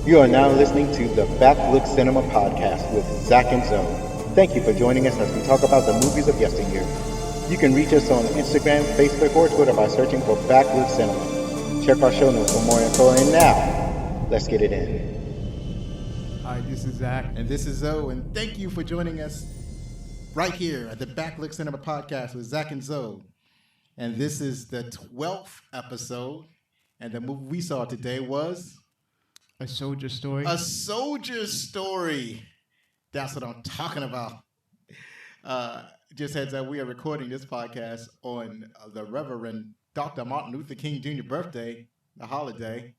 You are now listening to the Backlook Cinema Podcast with Zach and Zoe. Thank you for joining us as we talk about the movies of yesteryear. You can reach us on Instagram, Facebook, or Twitter by searching for Backlook Cinema. Check our show notes for more info, and now, let's get it in. Hi, this is Zach. And this is Zoe, and thank you for joining us right here at the Backlook Cinema Podcast with Zach and Zoe. And this is the 12th episode, and the movie we saw today was... A Soldier Story. A Soldier Story. That's what I'm talking about. Just heads up, we are recording this podcast on the Reverend Dr. Martin Luther King Jr. birthday, the holiday.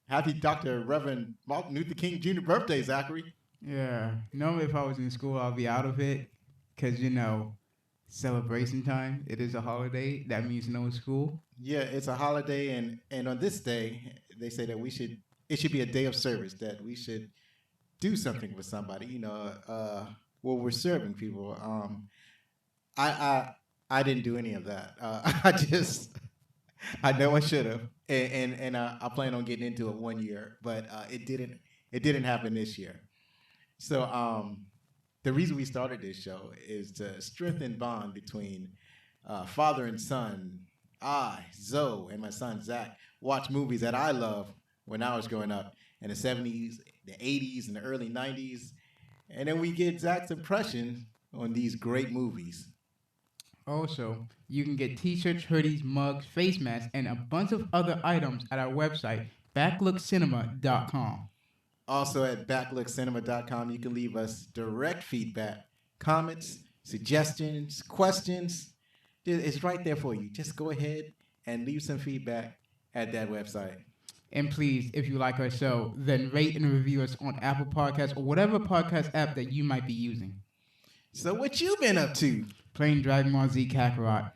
Happy Dr. Reverend Martin Luther King Jr. birthday, Zachary. Yeah. Normally, if I was in school, I'll be out of it because, celebration time. It is a holiday. That means no school. Yeah, it's a holiday, and on this day, they say that it should be a day of service, that we should do something for somebody, we're serving people. I didn't do any of that. I know I should have, and I plan on getting into it one year, but it didn't happen this year. So the reason we started this show is to strengthen bond between father and son. I, Zoe, and my son Zach watch movies that I love when I was growing up in the 70s, the 80s, and the early 90s. And then we get Zach's impression on these great movies. Also, you can get t-shirts, hoodies, mugs, face masks, and a bunch of other items at our website, backlookcinema.com. Also at backlookcinema.com, you can leave us direct feedback, comments, suggestions, questions. It's right there for you. Just go ahead and leave some feedback at that website. And please, if you like our show, then rate and review us on Apple Podcasts or whatever podcast app that you might be using. So what you been up to? Playing Dragon Ball Z Kakarot.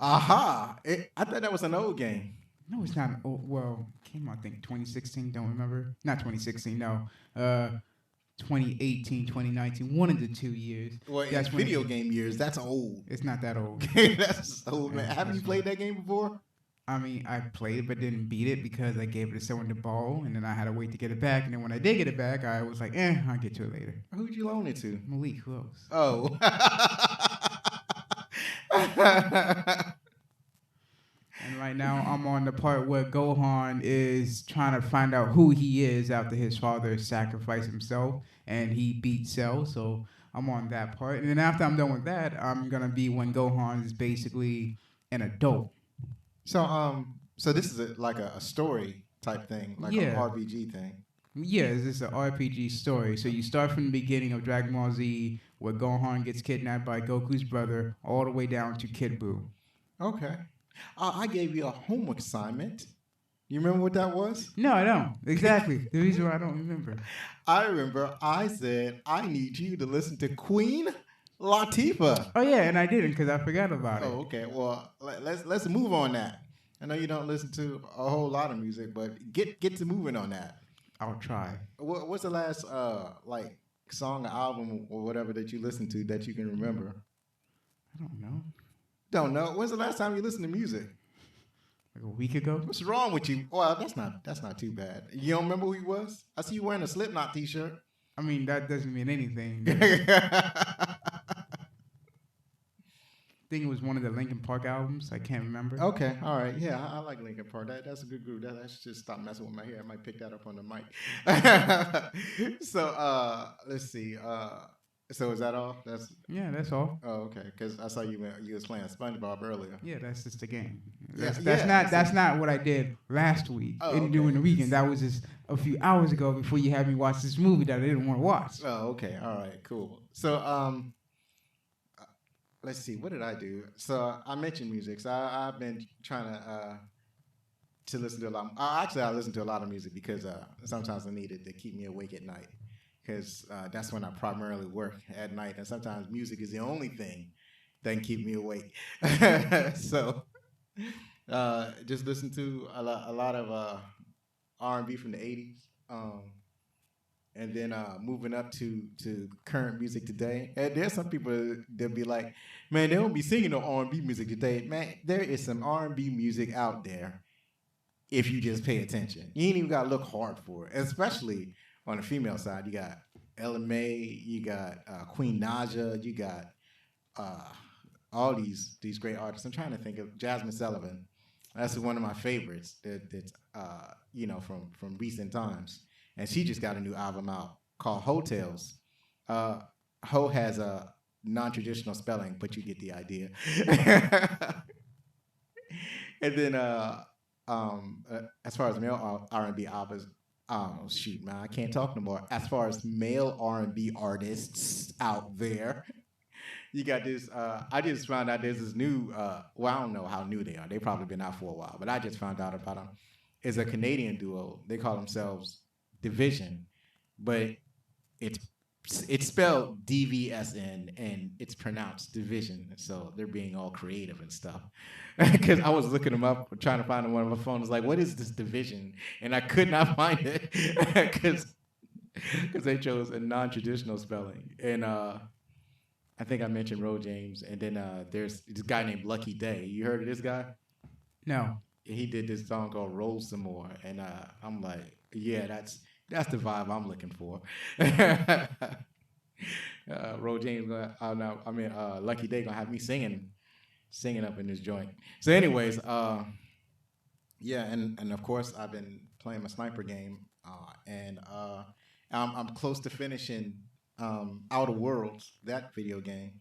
Aha! I thought that was an old game. No, it's not. Well, came out, I think, 2016. Don't remember. Not 2016, no. 2018, 2019. One of the 2 years. Well, that's video game years. That's old. It's not that old. That's old, man. Haven't you played that game before? I mean, I played it but didn't beat it because I gave it to someone to borrow, and then I had to wait to get it back. And then when I did get it back, I was like, I'll get to it later. Who'd you loan it to? Malik, who else? Oh. And right now, I'm on the part where Gohan is trying to find out who he is after his father sacrificed himself, and he beat Cell, so I'm on that part. And then after I'm done with that, I'm going to be when Gohan is basically an adult. So this is like a story type thing, like an RPG thing. Yeah, it's just an RPG story. So you start from the beginning of Dragon Ball Z, where Gohan gets kidnapped by Goku's brother, all the way down to Kid Buu. Okay. I gave you a homework assignment. You remember what that was? No, I don't. Exactly. The reason why I don't remember. I remember I said, I need you to listen to Queen Latifah. Oh, yeah, and I didn't because I forgot about it. Oh, okay. Well, let's move on that. I know you don't listen to a whole lot of music, but get to moving on that. I'll try. What's the last song or album or whatever that you listened to that you can remember? I don't know. Don't know. When's the last time you listened to music? Like a week ago. What's wrong with you? Well, that's not too bad. You don't remember who he was? I see you wearing a Slipknot t-shirt. I mean, that doesn't mean anything. I think it was one of the Linkin Park albums. I can't remember. Okay, all right. Yeah, I like Linkin Park. That's a good group. I should just stop messing with my hair. I might pick that up on the mic. So, let's see. So is that all? That's all. Oh, okay. Because I saw you was playing SpongeBob earlier. Yeah, that's just a game. That's not what I did last week during the weekend. That was just a few hours ago before you had me watch this movie that I didn't want to watch. Oh, okay. All right. Cool. So, let's see. What did I do? So I mentioned music. So I've been trying to listen to a lot. Actually, I listen to a lot of music because sometimes I need it to keep me awake at night. Because that's when I primarily work at night, and sometimes music is the only thing that can keep me awake. So just listen to a lot of R&B from the 80s, and then moving up to current music today. And there's some people that'll be like, man, they don't be singing no R&B music today. Man, there is some R&B music out there if you just pay attention. You ain't even got to look hard for it, especially on the female side. You got Ella May, you got Queen Naja, you got uh, all these great artists. I'm trying to think of Jasmine Sullivan. That's one of my favorites. That's from recent times, and she just got a new album out called Hotels. Uh, Ho has a non-traditional spelling, but you get the idea. And then as far as male R&B artists, oh shoot, man, I can't talk no more. As far as male R&B artists out there, you got this. I just found out there's this new. Well, I don't know how new they are. They've probably been out for a while, but I just found out about them. It's a Canadian duo. They call themselves Division, but it's it's spelled DVSN and it's pronounced Division. So they're being all creative and stuff. Because I was looking them up, trying to find them on my phone. I was like, "What is this Division?" And I could not find it because they chose a non-traditional spelling. And I think I mentioned Ro James, and then there's this guy named Lucky Day. You heard of this guy? No. He did this song called "Roll Some More," and I'm like, yeah, that's the vibe I'm looking for. Ro James, Lucky Day gonna have me singing up in this joint. So, anyways, yeah, and of course I've been playing my sniper game, and I'm close to finishing Outer Worlds, that video game.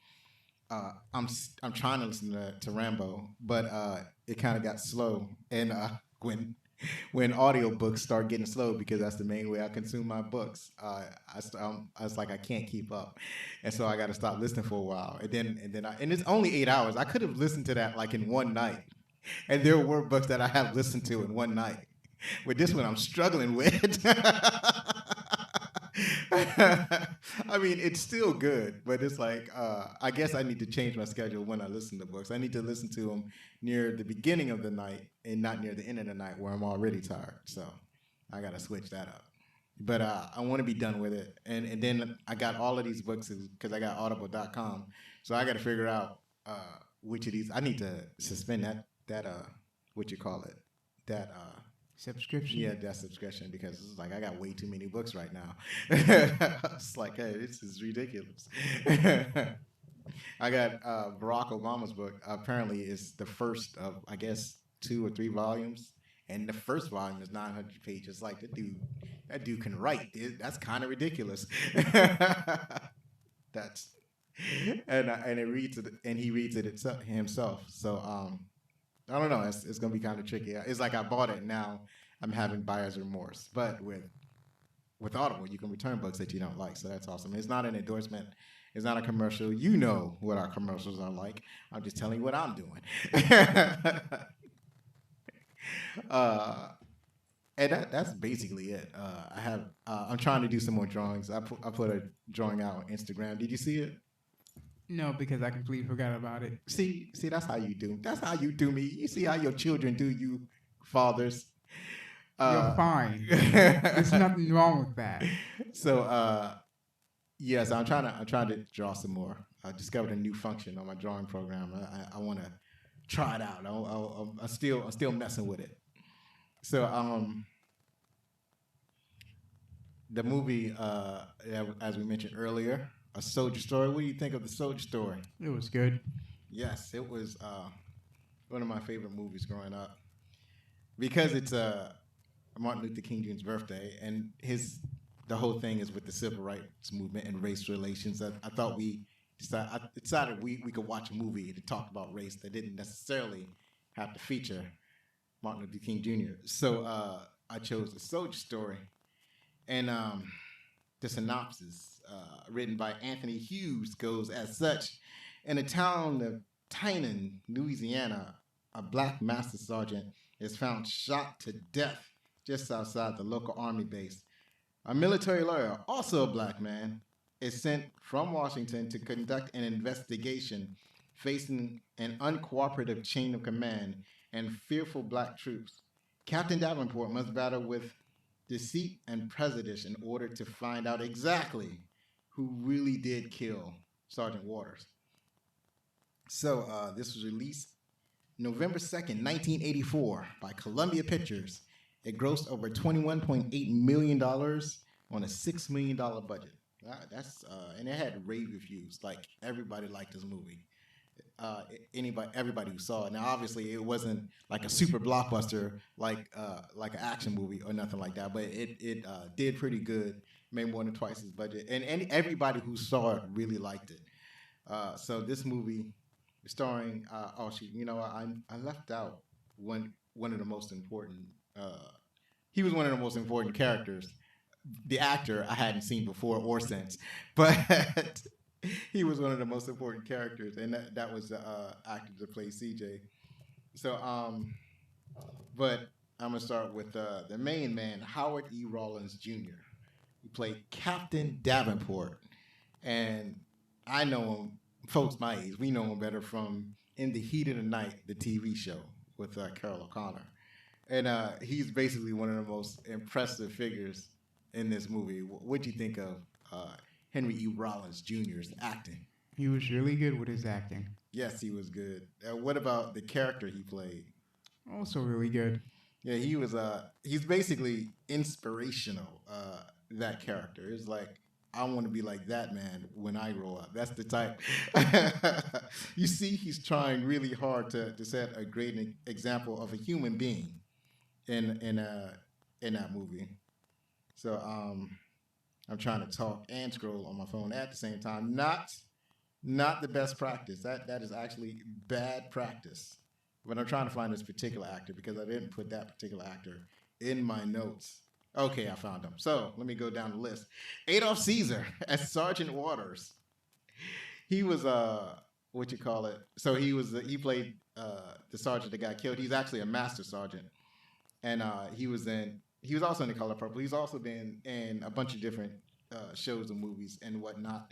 I'm trying to listen to Rambo, but it kind of got slow, and when audiobooks start getting slow, because that's the main way I consume my books, I was like, I can't keep up, and so I got to stop listening for a while, and it's only 8 hours. I could have listened to that like in one night, and there were books that I have listened to in one night. With this one, I'm struggling with. I mean, it's still good, but it's like I guess I need to change my schedule when I listen to books. I need to listen to them near the beginning of the night and not near the end of the night where I'm already tired. So I got to switch that up. But I want to be done with it. And then I got all of these books because I got audible.com. So I got to figure out which of these. I need to suspend that what you call it, that subscription. Yeah, that subscription, because it's like I got way too many books right now. It's like, hey, this is ridiculous. I got Barack Obama's book. Apparently, it's the first of, I guess, 2 or 3 volumes, and the first volume is 900 pages. Like that dude can write. That's kind of ridiculous. That's and it reads it, and he reads it himself. So I don't know. It's gonna be kind of tricky. It's like I bought it, now I'm having buyer's remorse. But with Audible, you can return books that you don't like, so that's awesome. It's not an endorsement. It's not a commercial. You know what our commercials are like. I'm just telling you what I'm doing. And that's basically it. I'm trying to do some more drawings. I put a drawing out on Instagram. Did you see it? No, because I completely forgot about it. See, that's how you do. That's how you do me. You see how your children do you, fathers. You're fine. There's nothing wrong with that. So, yes, I'm trying to draw some more. I discovered a new function on my drawing program. I want to try it out. I'm still messing with it. So, the movie, as we mentioned earlier, A Soldier Story. What do you think of The Soldier Story? It was good. Yes, it was one of my favorite movies growing up, because it's Martin Luther King Jr.'s birthday, and the whole thing is with the civil rights movement and race relations. I thought I decided we could watch a movie that talked about race that didn't necessarily have to feature Martin Luther King Jr. So I chose A Soldier Story, and the synopsis, written by Anthony Hughes, goes as such. In the town of Tynan, Louisiana, a black master sergeant is found shot to death just outside the local army base. A military lawyer, also a black man, is sent from Washington to conduct an investigation, facing an uncooperative chain of command and fearful black troops. Captain Davenport must battle with deceit and prejudice in order to find out exactly who really did kill Sergeant Waters. So this was released November 2nd, 1984, by Columbia Pictures. It grossed over $21.8 million on a $6 million budget. And it had rave reviews. Like, everybody liked this movie. Everybody who saw it. Now, obviously, it wasn't like a super blockbuster, like an action movie or nothing like that. But it did pretty good. Made more than twice its budget, and everybody who saw it really liked it. So this movie, starring I left out one of the most important. He was one of the most important characters. The actor I hadn't seen before or since, but he was one of the most important characters, and that was the actor that played CJ. So, but I'm gonna start with the main man, Howard E. Rollins Jr. He played Captain Davenport, and I know him. Folks my age, we know him better from In the Heat of the Night, the TV show with Carol O'Connor, and he's basically one of the most impressive figures in this movie. What'd you think of Henry E. Rollins Jr.'s acting? He was really good with his acting. Yes, he was good. What about the character he played? Also really good. Yeah, he's basically inspirational. That character is like, I want to be like that man when I grow up. That's the type. You see, he's trying really hard to set a great example of a human being in that movie. So I'm trying to talk and scroll on my phone at the same time. Not the best practice. That is actually bad practice. But I'm trying to find this particular actor because I didn't put that particular actor in my notes. Okay, I found him. So let me go down the list. Adolph Caesar as Sergeant Waters. He was So he played the sergeant that got killed. He's actually a master sergeant, and he was also in The Color Purple. He's also been in a bunch of different shows and movies and whatnot.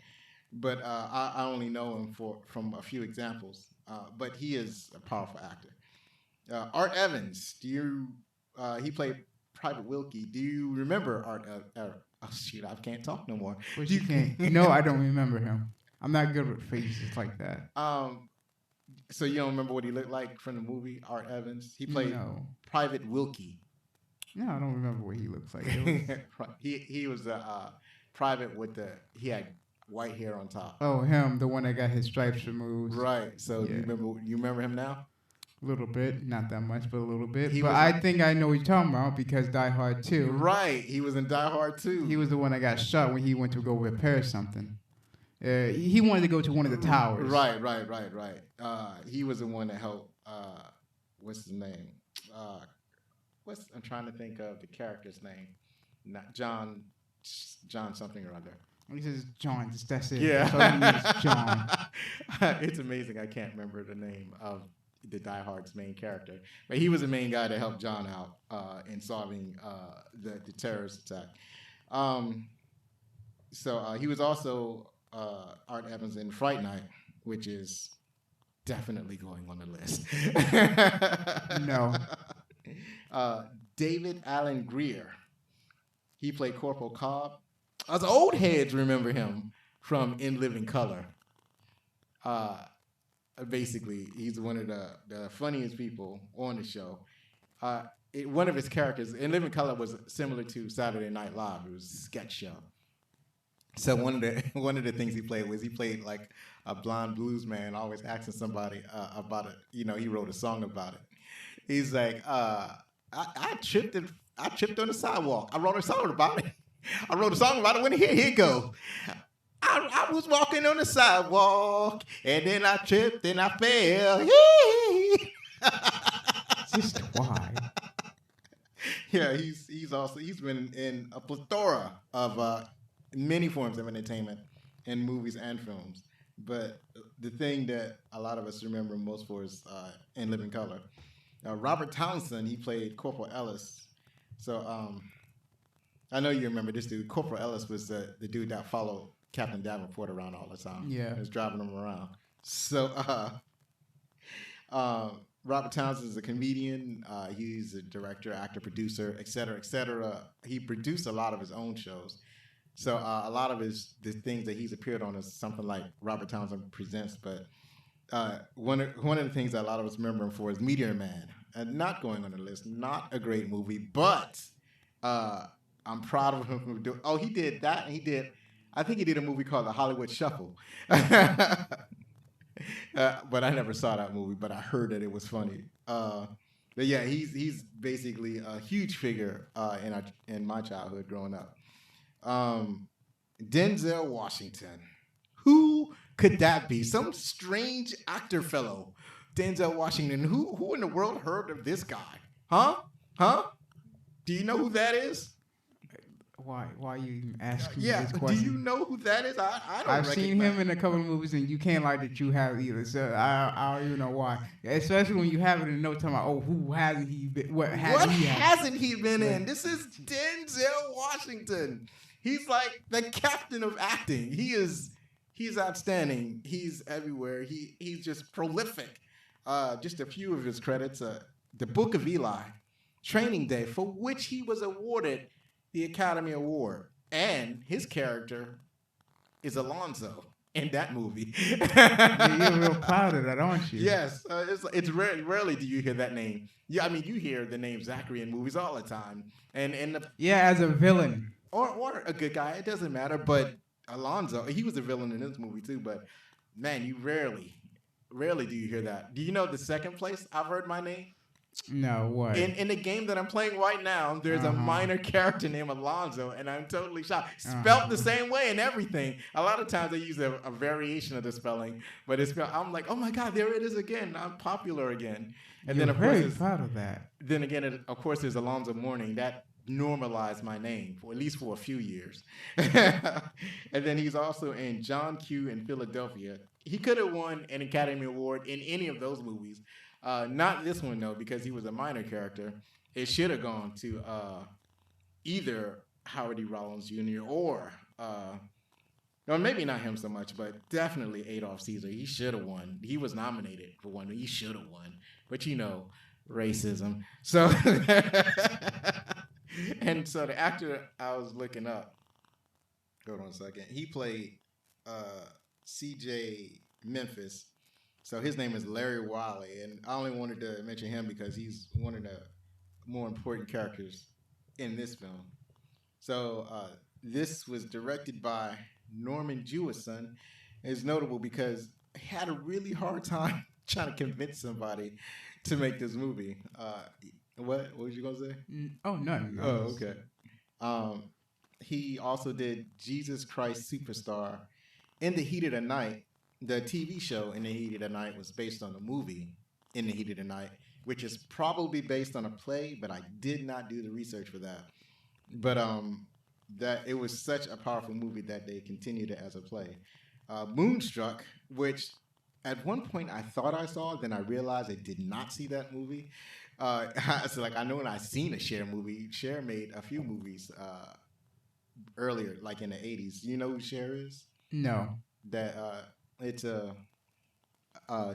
But I only know him from a few examples. But he is a powerful actor. Art Evans. He played Private Wilkie. Do you remember Art? Oh shoot, I can't talk no more. But you can't. No, I don't remember him. I'm not good with faces like that. So you don't remember what he looked like from the movie Art Evans? He played Private Wilkie. No, I don't remember what he looks like. He was a private he had white hair on top. Oh, him, the one that got his stripes removed. Right. So yeah. You remember him now? A little bit, not that much, but a little bit. I think I know what you're talking about because Die Hard 2. Right, he was in Die Hard 2. He was the one that got shot when he went to go repair something. He wanted to go to one of the towers. Right. He was the one that helped. What's his name? I'm trying to think of the character's name. Not John something or other. He says John. That's it. Yeah. That's John. It's amazing. I can't remember the name of the Die Hard's main character, but he was the main guy to help John out in solving the terrorist attack. So he was also Art Evans in Fright Night, which is definitely going on the list. No. David Allen Grier. He played Corporal Cobb. Us old heads remember him from In Living Color. Basically, he's one of the funniest people on the show. One of his characters in Living Color was similar to Saturday Night Live. It was a sketch show. So one of the things he played like a blonde blues man, always asking somebody about it. He wrote a song about it. He's like, I tripped on the sidewalk. I wrote a song about it. When here it go. I was walking on the sidewalk, and then I tripped and I fell. Just why? Yeah, he's been in a plethora of many forms of entertainment in movies and films. But the thing that a lot of us remember most for is In Living Color. Robert Townsend, he played Corporal Ellis. So I know you remember this dude. Corporal Ellis was the dude that followed Captain Davenport around all the time. Yeah. He was driving him around. So Robert Townsend is a comedian. He's a director, actor, producer, et cetera, et cetera. He produced a lot of his own shows. So a lot of the things that he's appeared on is something like Robert Townsend Presents. But one of the things that a lot of us remember him for is Meteor Man. Not going on the list. Not a great movie, but I'm proud of him for doing. Oh, he did that. And he did. I think he did a movie called The Hollywood Shuffle. But I never saw that movie, but I heard that it was funny. But yeah, he's basically a huge figure in my childhood growing up. Denzel Washington. Who could that be? Some strange actor fellow. Denzel Washington. Who in the world heard of this guy? Huh? Do you know who that is? Why are you asking me Yeah. this Do question? you know who that is? I don't. I've seen him in a couple of movies, and you can't lie that you have either. So I don't even know why. Especially when you have it in no time. Oh, who hasn't he been? What hasn't he been in? This is Denzel Washington. He's like the captain of acting. He's outstanding. He's everywhere. He's just prolific. Just a few of his credits: The Book of Eli, Training Day, for which he was awarded the Academy Award, and his character is Alonzo in that movie. You're real proud of that, aren't you? Yes, it's rarely do you hear that name. Yeah, I mean you hear the name Zachary in movies all the time, and as a villain or a good guy, it doesn't matter. But Alonzo, he was a villain in this movie too. But man, you rarely do you hear that. Do you know the second place I've heard my name? No, what? In the game that I'm playing right now, there's a minor character named Alonzo, and I'm totally shocked. Spelt the same way and everything. A lot of times they use a variation of the spelling, but it's spelled. I'm like, oh my God, there it is again. I'm popular again. And You're then of very course, proud of that. Then again, of course, there's Alonzo Mourning that normalized my name for at least for a few years. And then he's also in John Q in Philadelphia. He could have won an Academy Award in any of those movies. Not this one, though, because he was a minor character. It should have gone to either Howard D. Rollins Jr. or, no, maybe not him so much, but definitely Adolph Caesar. He should have won. He was nominated for one. He should have won. But, you know, racism. So, and so the actor I was looking up, hold on a second, he played C.J. Memphis. So his name is Larry Wiley, and I only wanted to mention him because he's one of the more important characters in this film. So this was directed by Norman Jewison. It's notable because he had a really hard time trying to convince somebody to make this movie. What was you gonna say? Oh, nothing. Oh, okay. He also did Jesus Christ Superstar, In the Heat of the Night. The TV show In the Heat of the Night was based on the movie In the Heat of the Night, which is probably based on a play, but I did not do the research for that. But that it was such a powerful movie that they continued it as a play. Moonstruck, which at one point I thought I saw, then I realized I did not see that movie. So like I know when I seen a Cher movie. Cher made a few movies earlier, like in the 80s. You know who Cher is? No. That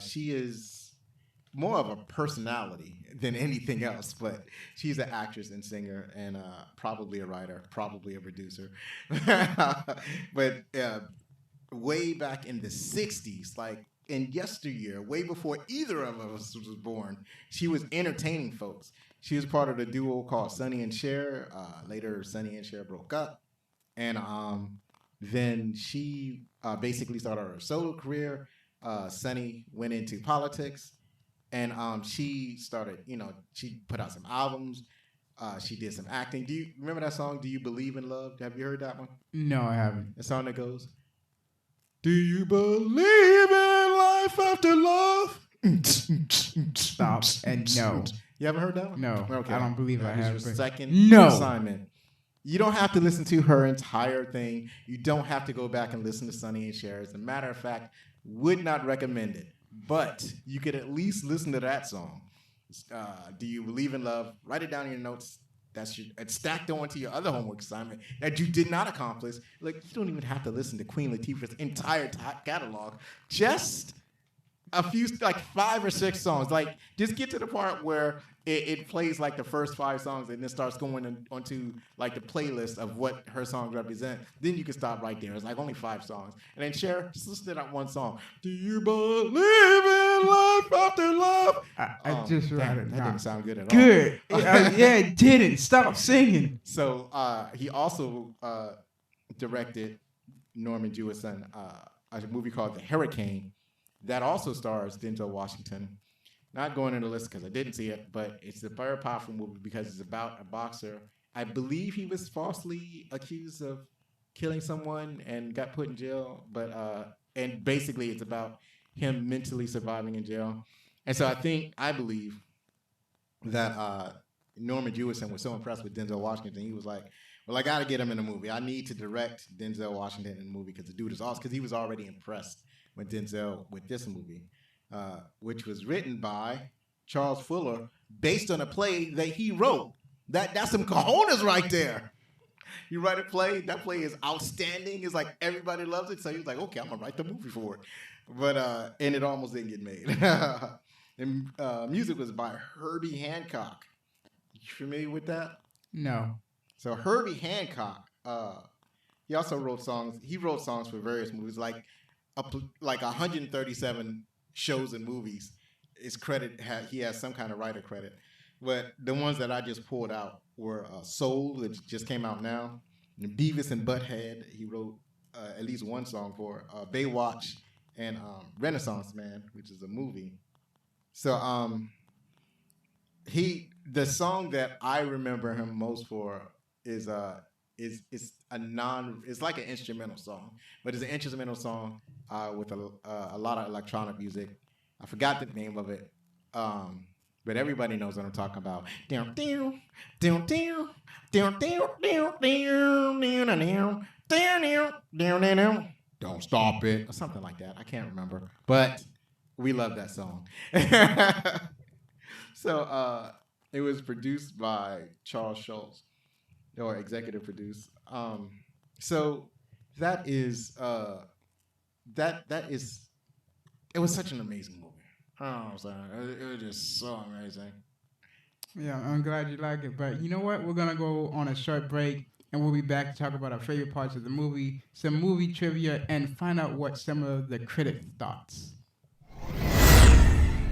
she is more of a personality than anything else, but she's an actress and singer and probably a writer, probably a producer. But way back in the 60s, like in yesteryear, way before either of us was born, she was entertaining folks. She was part of the duo called Sonny and Cher. Later, Sonny and Cher broke up. And then she basically started her solo career. Sonny went into politics, and she started, she put out some albums. She did some acting. Do you remember that song, Do You Believe in Love? Have you heard that one? No, I haven't. The song that goes, do you believe in life after love? Stop. And no. You haven't heard that one? No. Okay. I don't believe I have. Your second No. assignment. You don't have to listen to her entire thing. You don't have to go back and listen to Sonny and Cher. As a matter of fact, would not recommend it. But you could at least listen to that song. Do you believe in love? Write it down in your notes. It's stacked onto your other homework assignment that you did not accomplish. Like, you don't even have to listen to Queen Latifah's entire catalog. Just a few, like 5 or 6 songs. Like, just get to the part where it plays like the first 5 songs and then starts going onto like the playlist of what her songs represent. Then you can stop right there. It's like only 5 songs. And then Cher, just listen to that one song. Do you believe in life after love? I just wrote it. That didn't sound good at all. Good. Yeah, it didn't. Stop singing. So he also directed Norman Jewison, a movie called The Hurricane that also stars Denzel Washington. Not going in the list because I didn't see it, but it's a very powerful movie because it's about a boxer. I believe he was falsely accused of killing someone and got put in jail, but and basically it's about him mentally surviving in jail. And so I believe that Norman Jewison was so impressed with Denzel Washington, he was like, well, I got to get him in a movie. I need to direct Denzel Washington in a movie because the dude is awesome, because he was already impressed with Denzel with this movie, which was written by Charles Fuller based on a play that he wrote. That's some cojones right there. You write a play, that play is outstanding. It's like everybody loves it. So he was like, okay, I'm going to write the movie for it. But and it almost didn't get made. And music was by Herbie Hancock. You familiar with that? No. So Herbie Hancock, he also wrote songs. He wrote songs for various movies, like 137 shows and movies. His credit, he has some kind of writer credit. But the ones that I just pulled out were Soul, which just came out now, and Beavis and Butthead. He wrote at least one song for Baywatch, and Renaissance Man, which is a movie. So the song that I remember him most for is it's like an instrumental song, but it's an instrumental song with a lot of electronic music. I forgot the name of it, but everybody knows what I'm talking about. Don't stop it, or something like that. I can't remember, but we love that song. So it was produced by Charles Schultz, or executive produced. So that is it was such an amazing movie. Oh, it was just so amazing. Yeah, I'm glad you like it. But you know what? We're gonna go on a short break, and we'll be back to talk about our favorite parts of the movie, some movie trivia, and find out what some of the critics' thoughts.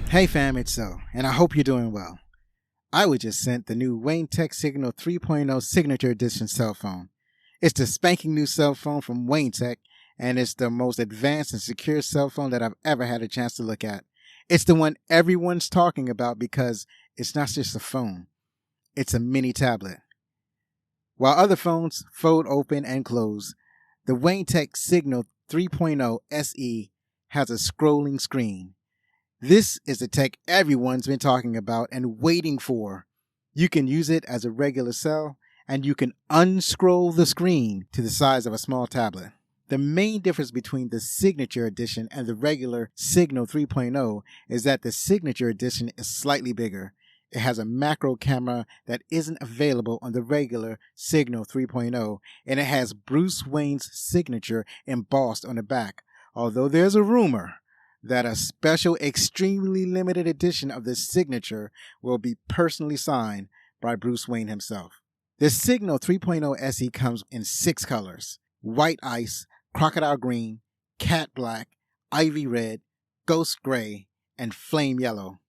Hey fam, it's So, and I hope you're doing well. I was just sent the new Wayne Tech Signal 3.0 Signature Edition cell phone. It's the spanking new cell phone from Wayne Tech, and it's the most advanced and secure cell phone that I've ever had a chance to look at. It's the one everyone's talking about because it's not just a phone. It's a mini tablet. While other phones fold open and close, the Wayne Tech Signal 3.0 SE has a scrolling screen. This is the tech everyone's been talking about and waiting for. You can use it as a regular cell, and you can unscroll the screen to the size of a small tablet. The main difference between the Signature Edition and the regular Signal 3.0 is that the Signature Edition is slightly bigger. It has a macro camera that isn't available on the regular Signal 3.0, and it has Bruce Wayne's signature embossed on the back, although there's a rumor that a special extremely limited edition of the Signature will be personally signed by Bruce Wayne himself. The Signal 3.0 SE comes in 6 colors: white ice, crocodile green, cat black, ivy red, ghost gray, and flame yellow.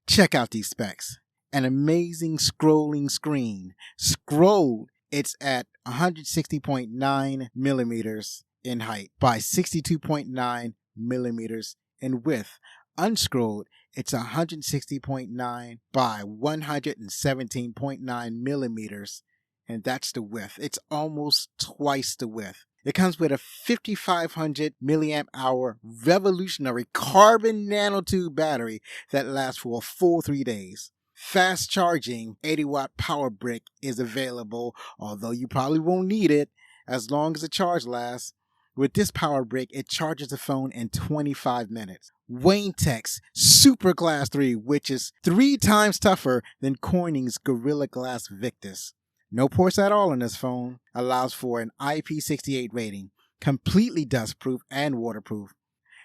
Check out these specs. An amazing scrolling screen. Scrolled, it's at 160.9 millimeters in height by 62.9 millimeters in width. Unscrolled, it's 160.9 by 117.9 millimeters, and that's the width. It's almost twice the width. It comes with a 5500 milliamp hour revolutionary carbon nanotube battery that lasts for a full 3 days. Fast charging 80-watt power brick is available, although you probably won't need it as long as the charge lasts. With this power brick, it charges the phone in 25 minutes. Wayne Tech's Super Glass 3, which is 3 times tougher than Corning's Gorilla Glass Victus. No ports at all in this phone. Allows for an IP68 rating. Completely dustproof and waterproof.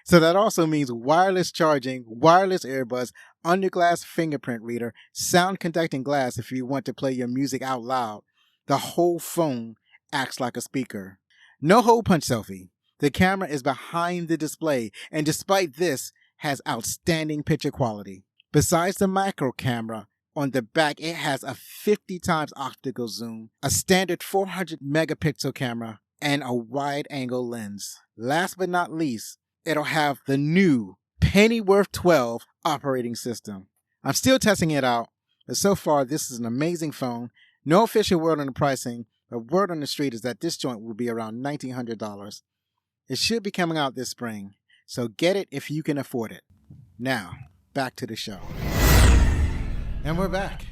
So that also means wireless charging, wireless earbuds, under-glass fingerprint reader, sound conducting glass if you want to play your music out loud. The whole phone acts like a speaker. No hole punch selfie. The camera is behind the display, and despite this, has outstanding picture quality. Besides the macro camera, on the back it has a 50 times optical zoom, a standard 400 megapixel camera, and a wide angle lens. Last but not least, it'll have the new Pennyworth 12 operating system. I'm still testing it out, but so far this is an amazing phone. No official word on the pricing, but word on the street is that this joint will be around $1,900. It should be coming out this spring, so get it if you can afford it. Now, back to the show. And we're back.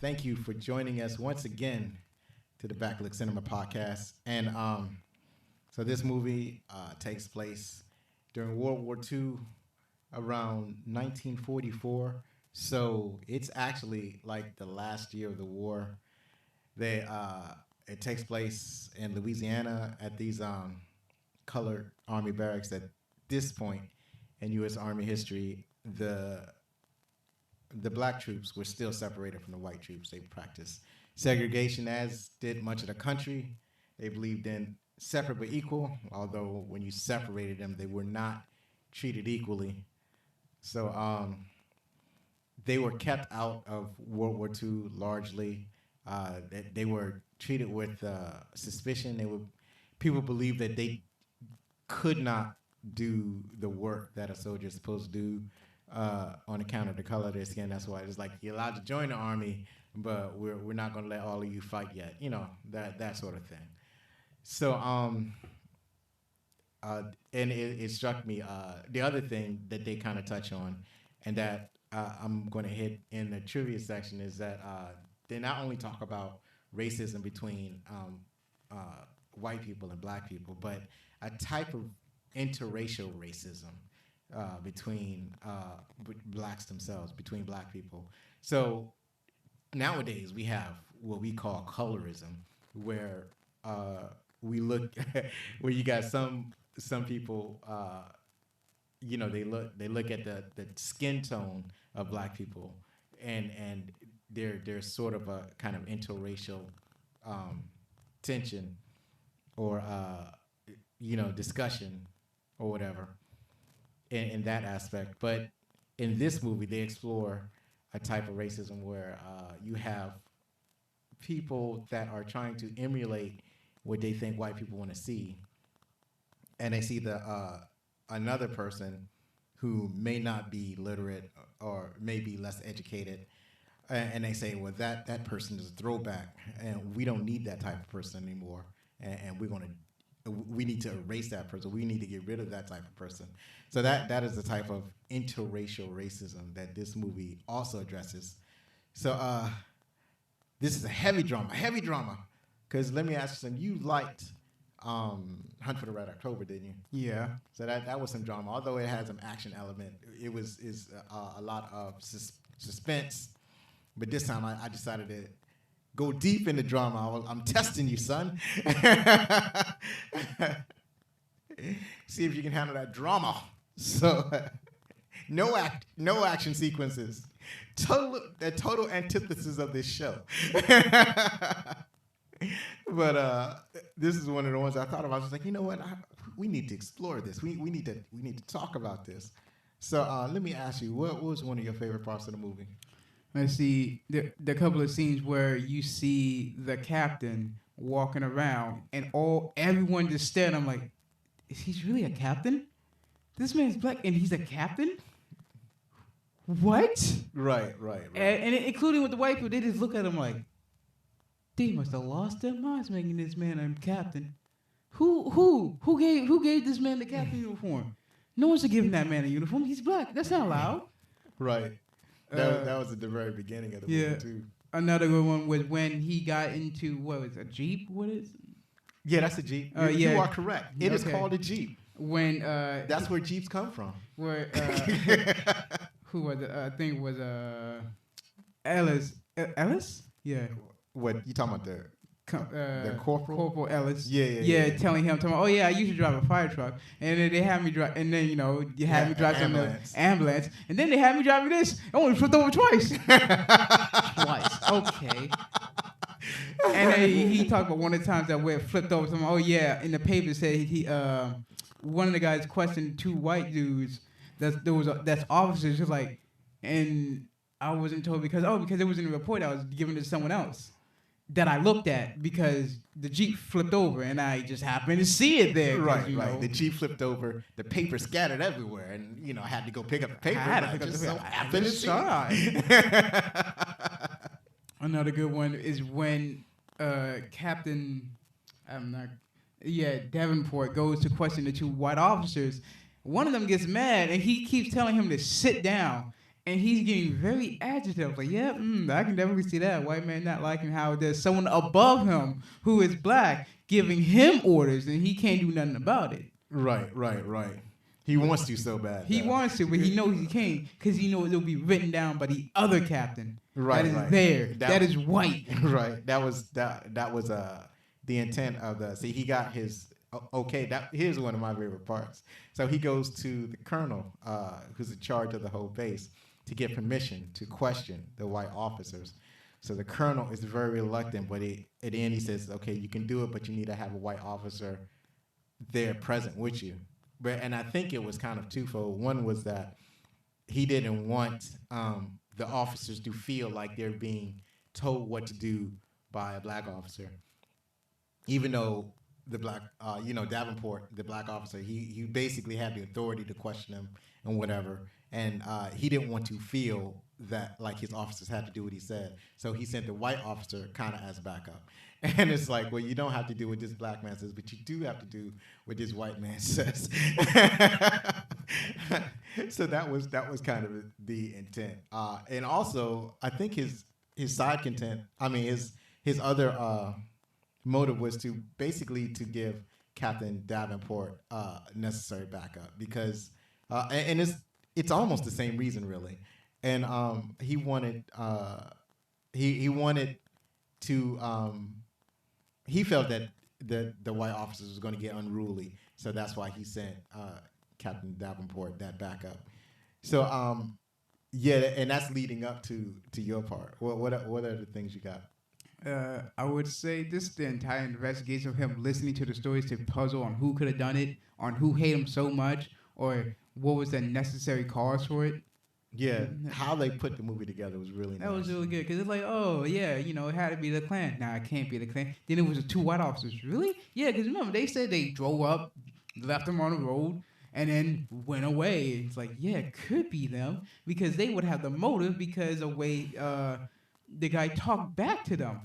Thank you for joining us once again to the Backlook Cinema Podcast. And so this movie takes place during World War II, around 1944. So it's actually like the last year of the war. It takes place in Louisiana at these colored Army barracks. At this point in U.S. Army history, the black troops were still separated from the white troops. They practiced segregation, as did much of the country. They believed in separate but equal, although when you separated them, they were not treated equally. So they were kept out of World War II largely. They were treated with suspicion. People believed that they could not do the work that a soldier is supposed to do on account of the color of their skin. That's why it's like, you're allowed to join the army, but we're not going to let all of you fight yet. You know, that sort of thing. So, and it struck me, the other thing that they kind of touch on, and that I'm going to hit in the trivia section, is that they not only talk about racism between white people and black people, but a type of interracial racism between blacks themselves, between black people. So nowadays we have what we call colorism, where we look where you got some people, you know, they look at the skin tone of black people, and there's sort of a kind of interracial tension or you know, discussion or whatever in that aspect. But in this movie, they explore a type of racism where you have people that are trying to emulate what they think white people want to see, and they see another person who may not be literate or may be less educated, and they say, well, that person is a throwback, and we don't need that type of person anymore, and we need to erase that person. We need to get rid of that type of person. So that is the type of interracial racism that this movie also addresses. So this is a heavy drama. Because let me ask you something. You liked Hunt for the Red October, didn't you? Yeah. So that was some drama. Although it has some action element, it is a lot of suspense. But this time I decided to go deep into drama. I'm testing you, son. See if you can handle that drama. So no action sequences. The total antithesis of this show. But this is one of the ones I thought about. I was like, you know what? We need to explore this. We need to talk about this. So let me ask you, what was one of your favorite parts of the movie? Let's see, the couple of scenes where you see the captain walking around and everyone just staring. I'm like, is he really a captain? This man's black and he's a captain? What? Right. And including with the white people, they just look at him like, they must have lost their minds making this man a captain. Who gave this man the captain uniform? No one should give that man a uniform. He's black. That's not allowed. Right. That was at the very beginning of the movie too. Another good one was when he got into a Jeep. What is? Yeah, that's a Jeep. You are correct. It is called a Jeep. When that's where Jeeps come from. Where who was it? I think it was Ellis. Ellis? Yeah. What you talking about? The corporal? Corporal Ellis. Yeah. Telling him, oh yeah, I used to drive a fire truck, and then they had me drive, and then you had me drive some ambulance, and then they had me driving this. I only flipped over twice. Twice, okay. And then he talked about one of the times that where it flipped over. Something. Oh yeah, in the paper it said he one of the guys questioned two white dudes that's officers. Just like, and I wasn't told because it was in the report I was giving to someone else that I looked at because the Jeep flipped over and I just happened to see it there. Right. The Jeep flipped over, the paper scattered everywhere, and I had to go pick up the paper. I had to pick up the paper. Happened to see it. Another good one is when Captain Davenport goes to question the two white officers. One of them gets mad and he keeps telling him to sit down. And he's getting very agitated. Like, I can definitely see that. White man not liking how there's someone above him who is black giving him orders and he can't do nothing about it. Right. He wants to so bad. He wants to, but he knows he can't because he knows it'll be written down by the other captain. That is there. That is white. Right. That was the intent of the. See, he got his. Okay, here's one of my favorite parts. So he goes to the colonel, who's in charge of the whole base, to get permission to question the white officers. So the colonel is very reluctant, but at the end he says, okay, you can do it, but you need to have a white officer there present with you. And I think it was kind of twofold. One was that he didn't want the officers to feel like they're being told what to do by a black officer, even though the black, Davenport, the black officer, he basically had the authority to question him and whatever. And he didn't want to feel that like his officers had to do what he said. So he sent the white officer kind of as backup. And it's like, well, you don't have to do what this black man says, but you do have to do what this white man says. So that was kind of the intent. And also, I think his side content, his other motive was to basically to give Captain Davenport necessary backup because, and it's almost the same reason really, and he wanted to he felt that the white officers was going to get unruly, so that's why he sent Captain Davenport that backup. So and that's leading up to your part. What are the things you got? I would say this the entire investigation of him listening to the stories to puzzle on who could have done it, on who hated him so much, or what was the necessary cause for it. Yeah, how they put the movie together was really nice. That was really good because it's like, it had to be the Klan. Nah, it can't be the Klan. Then it was the two white officers. Really? Yeah, because remember, they said they drove up, left them on the road, and then went away. It's like, it could be them because they would have the motive because of the way the guy talked back to them.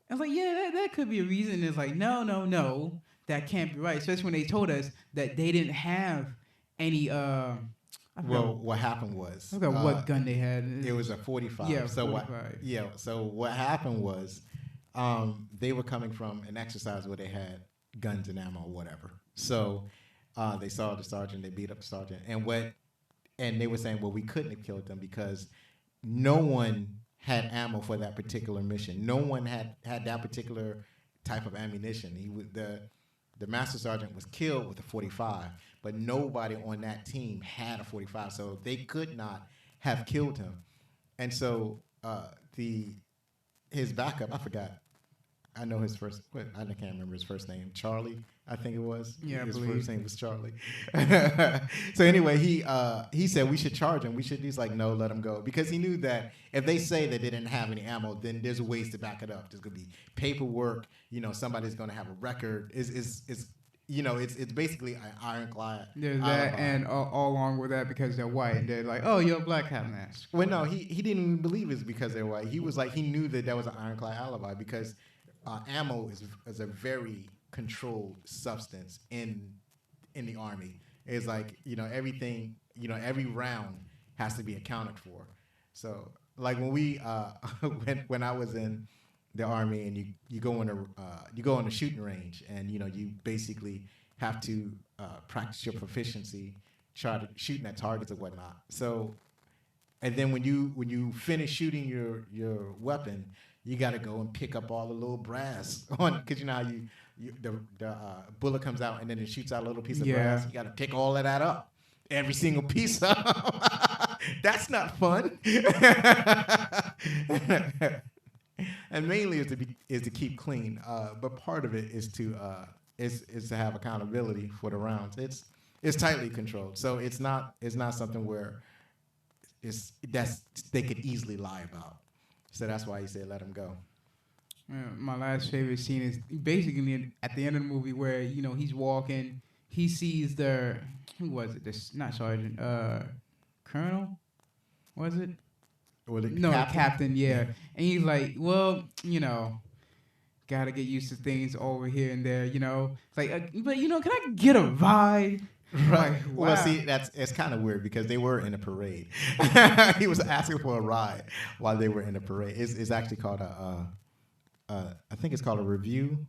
I was like, that could be a reason. It's like, no, that can't be right. Especially when they told us that they didn't have any. What happened was. I forgot what gun they had. It was a 45. Yeah, so 45. So what happened was, they were coming from an exercise where they had guns and ammo or whatever. So, they saw the sergeant. They beat up the sergeant, and they were saying, well, we couldn't have killed them because no one had ammo for that particular mission. No one had that particular type of ammunition. The master sergeant was killed with a 45, but nobody on that team had a 45, so they could not have killed him. And so his backup, I forgot. I know his first. I can't remember his first name. Charlie, I think it was. Yeah, his first name was Charlie. So anyway, he said we should charge him. He's like, no, let him go, because he knew that if they say that they didn't have any ammo, then there's ways to back it up. There's gonna be paperwork. Somebody's gonna have a record. It's basically an ironclad. There's that, and all along with that, because they're white, they're like, oh, you're a black hat mask. Well, no, he didn't even believe it's because they're white. He was like, he knew that was an ironclad alibi because ammo is a very controlled substance in the Army. It's like, everything, every round has to be accounted for. So like when we when I was in the Army and you go on a shooting range and you basically have to practice your proficiency, try to shooting at targets or whatnot. So and then when you finish shooting your weapon, you got to go and pick up all the little brass on, because you know how the bullet comes out and then it shoots out a little piece of brass. You got to pick all of that up, every single piece up. That's not fun. And mainly is to keep clean, but part of it is to have accountability for the rounds. It's tightly controlled, so it's not something where they could easily lie about. So that's why he said let him go. My last favorite scene is basically at the end of the movie where he's walking, he sees who was it? This not sergeant, colonel, was it? No, captain. Yeah. And he's like, well, gotta get used to things over here and there. It's like, but can I get a ride? Right. Like, wow. Well, see, it's kind of weird because they were in a parade. He was asking for a ride while they were in a parade. It's actually called I think it's called a review.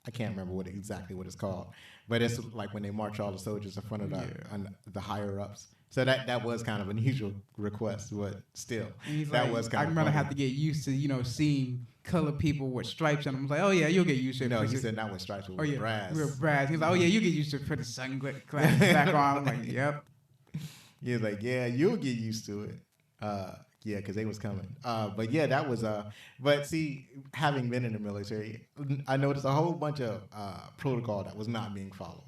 I can't remember exactly what it's called, but it's like when they march all the soldiers in front of the higher ups. So that was kind of an unusual request, but still, that was kind of. I'm gonna have to get used to seeing colored people with stripes on them. I was like, oh yeah, you'll get used to it. No, he said not with stripes, but with brass. With brass. He's like, oh yeah, you get used to it. Put the sunglasses back on. I'm like, yep. He was like, yeah, you'll get used to it. Yeah, because they was coming. But yeah, that was. But see, having been in the military, I noticed a whole bunch of protocol that was not being followed.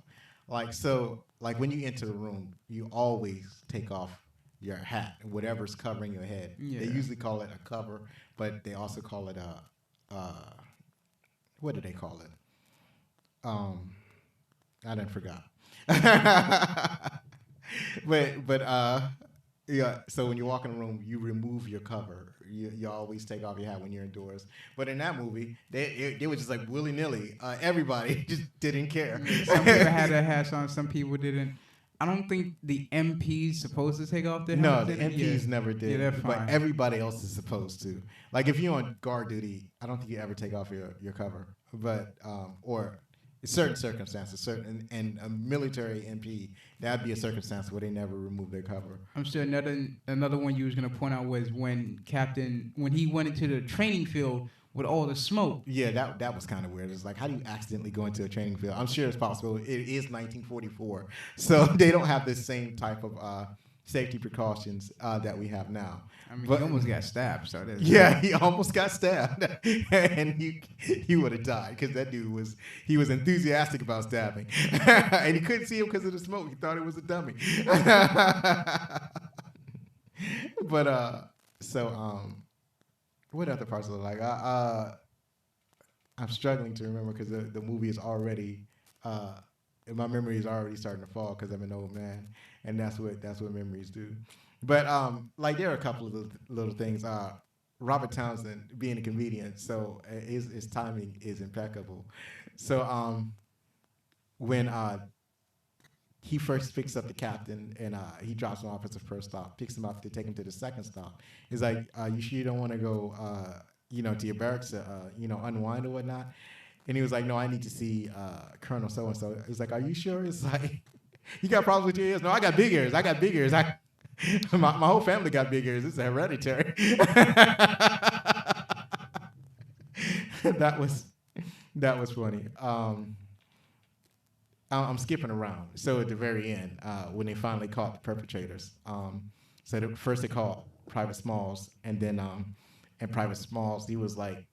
Like when you enter the room, you always take off your hat, whatever's covering your head. Yeah. They usually call it a cover, but they also call it what do they call it? I done forgot. but yeah. So when you walk in the room, you remove your cover. You always take off your hat when you're indoors. But in that movie, they were just like willy nilly. Everybody just didn't care. Some people had their hats on. Some people didn't. I don't think the MPs supposed to take off their hats. No, the MPs never did. Yeah, they're fine. But everybody else is supposed to. Like if you're on guard duty, I don't think you ever take off your cover. But or certain circumstances, and a military MP, that'd be a circumstance where they never remove their cover. I'm sure another one you was gonna point out was when he went into the training field with all the smoke. Yeah, that was kind of weird. It's like, how do you accidentally go into a training field? I'm sure it's possible. It is 1944, so they don't have the same type of safety precautions that we have now. I mean, he almost got stabbed. So yeah, he almost got stabbed, and he would have died because that dude was enthusiastic about stabbing, and he couldn't see him because of the smoke. He thought it was a dummy. But what other parts of it? Like I'm struggling to remember because the movie is already my memory is already starting to fall because I'm an old man, and that's what memories do. But like there are a couple of little things. Robert Townsend being a comedian, so his timing is impeccable. So when he first picks up the captain and he drops him off at the first stop, picks him up to take him to the second stop. He's like, "You sure you don't want to go, to your barracks, unwind or whatnot?" And he was like, "No, I need to see Colonel so and so." He's like, "Are you sure?" It's like, "You got problems with your ears?" "No, I got big ears. My whole family got big ears. It's hereditary." That was funny. I'm skipping around. So at the very end, when they finally caught the perpetrators, first they caught Private Smalls, and then and Private Smalls, he was like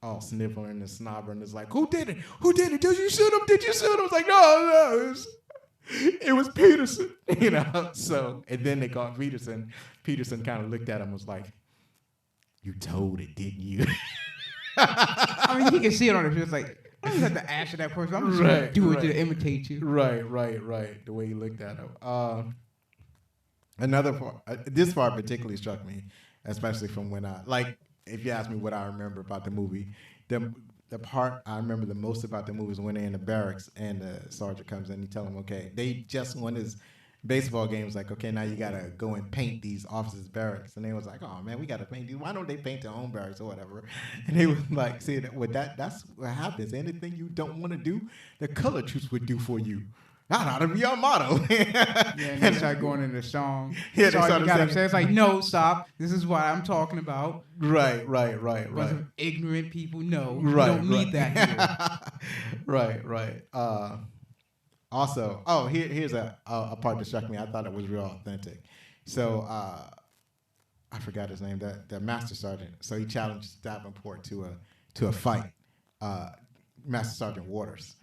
all sniveling and snobbering. It's like, "Who did it? Who did it? Did you shoot him? Did you shoot him?" It's like, no, it was Peterson, So, and then they caught Peterson. Peterson kind of looked at him and was like, "You told it, didn't you?" I mean, he can see it on his face. Like, I don't have to ask that person. I'm just going to do it to imitate you. Right. The way he looked at him. Another part, this part particularly struck me, especially from when if you ask me what I remember about the movie, the part I remember the most about the movie is when they're in the barracks and the sergeant comes in and he tells them, okay, they just won his baseball game. It's like, okay, now you got to go and paint these officers' barracks. And they was like, "Oh, man, we got to paint these. Why don't they paint their own barracks or whatever?" And they was like, see, that's what happens. Anything you don't want to do, the color troops would do for you. That ought to be our motto. Yeah, and they start going into the song. Yeah, they so you started got singing. upset. It's like, no, stop. This is what I'm talking about. Right. Bunch of ignorant people. No, we Right, don't need that here. right. Also, here's a part that struck me. I thought it was real authentic. So I forgot his name. The master sergeant. So he challenged Davenport to a fight. Master Sergeant Waters.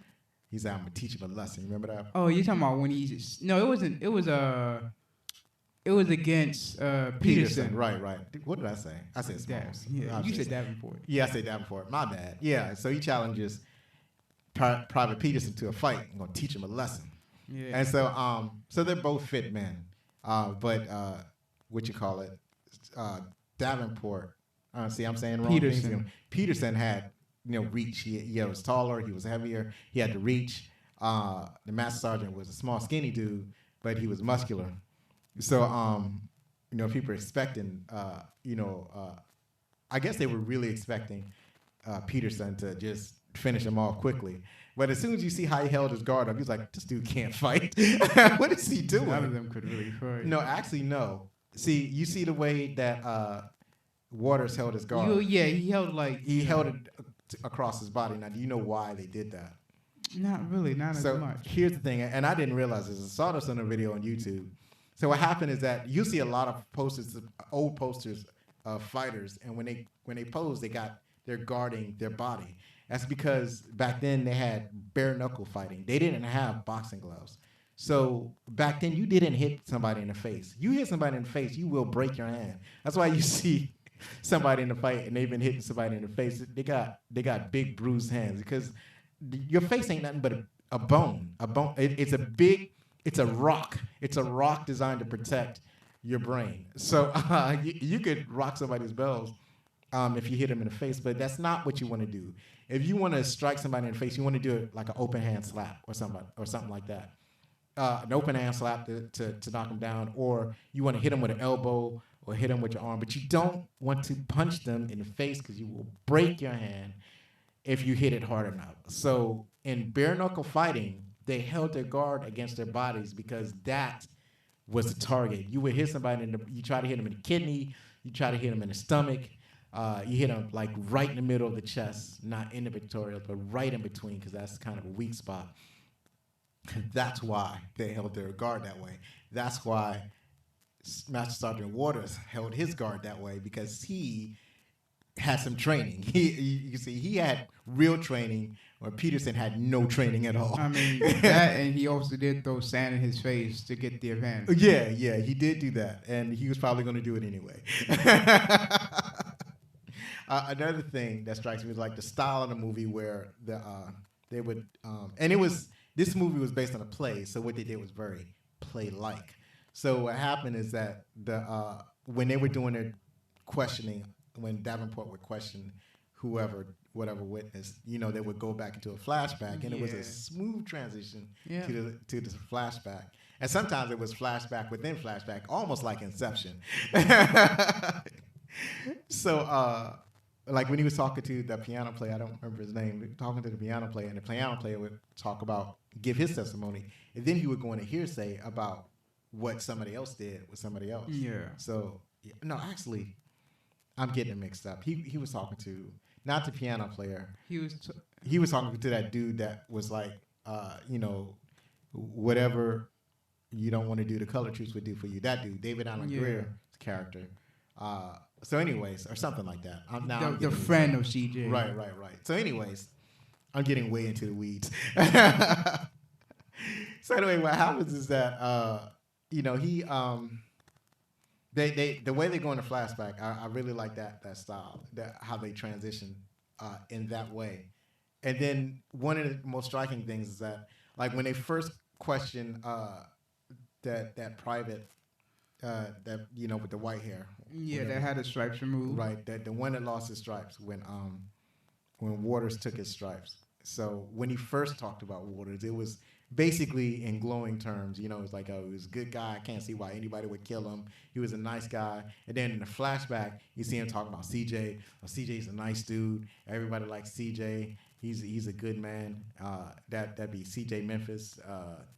He said, "I'm gonna teach him a lesson." Remember that? Oh, you're talking about when he's no, it wasn't. It was against Peterson. Right. What did I say? I said Smalls. Yeah, you said Davenport. Yeah, I said Davenport. My bad. Yeah, so he challenges Private Peterson to a fight. I'm gonna teach him a lesson. Yeah. And so they're both fit men. But what you call it? Davenport. See, I'm saying wrong Peterson. things. Peterson had reach. He was taller. He was heavier. He had to reach. The Master Sergeant was a small, skinny dude, but he was muscular. So people were expecting. I guess they were really expecting Peterson to just finish him off quickly. But as soon as you see how he held his guard up, he's like, "This dude can't fight. What is he doing?" None of them could really fight. No, actually, no. See, you see the way that Waters held his guard. He held like He held it across his body. Now, do you know why they did that? Not really, not So as much. here's the thing, and I didn't realize this. I saw this on a video on YouTube. So what happened is that you see a lot of posters, old posters of fighters, and when they pose, they're guarding their body. That's because back then they had bare knuckle fighting. They didn't have boxing gloves. So back then you didn't hit somebody in the face. You hit somebody in the face, you will break your hand. That's why you see somebody in the fight and they've been hitting somebody in the face. They got big bruised hands because your face ain't nothing but a bone. It's a rock. It's a rock designed to protect your brain. So you could rock somebody's bells if you hit them in the face, but that's not what you want to do. If you want to strike somebody in the face, you want to do it like an open hand slap or something like that. An open hand slap to knock them down, or you want to hit them with an elbow or hit them with your arm, but you don't want to punch them in the face because you will break your hand if you hit it hard enough. So in bare knuckle fighting, they held their guard against their bodies because that was the target. You would hit somebody you try to hit them in the kidney, you try to hit them in the stomach, you hit them like right in the middle of the chest, not in the pectorals, but right in between because that's kind of a weak spot. That's why they held their guard that way. That's why Master Sergeant Waters held his guard that way because he had some training. You can see he had real training, where Peterson had no training at all. I mean, that, and he also did throw sand in his face to get the advantage. Yeah, he did do that, and he was probably going to do it anyway. Another thing that strikes me is like the style of the movie, where they would, and this movie was based on a play, so what they did was very play-like. So what happened is that when they were doing their questioning, when Davenport would question whatever witness, they would go back into a flashback, and it was a smooth transition to the flashback. And sometimes it was flashback within flashback, almost like Inception. So, like when he was talking to the piano player, I don't remember his name, talking to the piano player, and the piano player would give his testimony, and then he would go into hearsay about what somebody else did with somebody else. Yeah. So, no, actually, I'm getting it mixed up. He was talking to, not the piano player. He was talking to that dude that was like, whatever you don't want to do, the color truce would do for you. That dude, David Allen Grier's character. So anyways, or something like that. I'm the friend of CJ. Right. So anyways, I'm getting way into the weeds. So anyway, what happens is that, the way they go into flashback, I really like that style, how they transition in that way. And then one of the most striking things is that, like when they first question that private, with the white hair. Yeah, that had his stripes removed. Right, the one that lost his stripes when Waters took his stripes. So when he first talked about Waters, it was basically in glowing terms. It's like, oh, he was a good guy. I can't see why anybody would kill him. He was a nice guy. And then in the flashback, you see him talking about CJ. Oh, CJ's a nice dude. Everybody likes CJ. He's a good man. That'd be C.J. Memphis,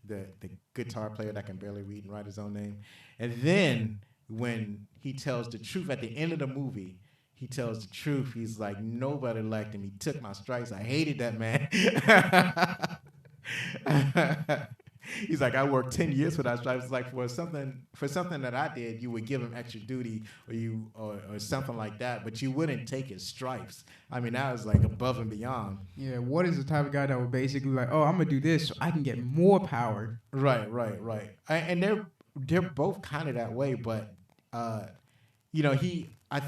the guitar player that can barely read and write his own name. And then when he tells the truth at the end of the movie, he tells the truth. He's like, nobody liked him. He took my stripes. I hated that man. He's like, I worked 10 years for that stripes. It's like for something that I did, you would give him extra duty or something like that, but you wouldn't take his stripes. I mean, that was like above and beyond. Yeah, what is the type of guy that would basically like, oh, I'm gonna do this so I can get more power. Right. And they're both kind of that way, but I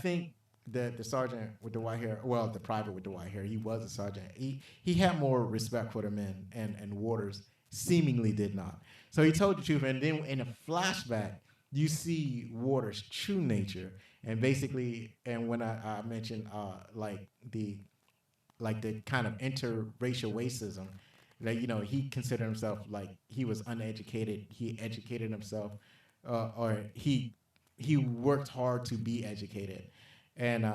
think the sergeant with the white hair, well, the private with the white hair, he was a sergeant. He had more respect for the men, and Waters seemingly did not. So he told the truth, and then in a flashback, you see Waters' true nature, and basically, and when I mentioned the kind of interracial racism, that he considered himself like he was uneducated. He educated himself, or he worked hard to be educated, and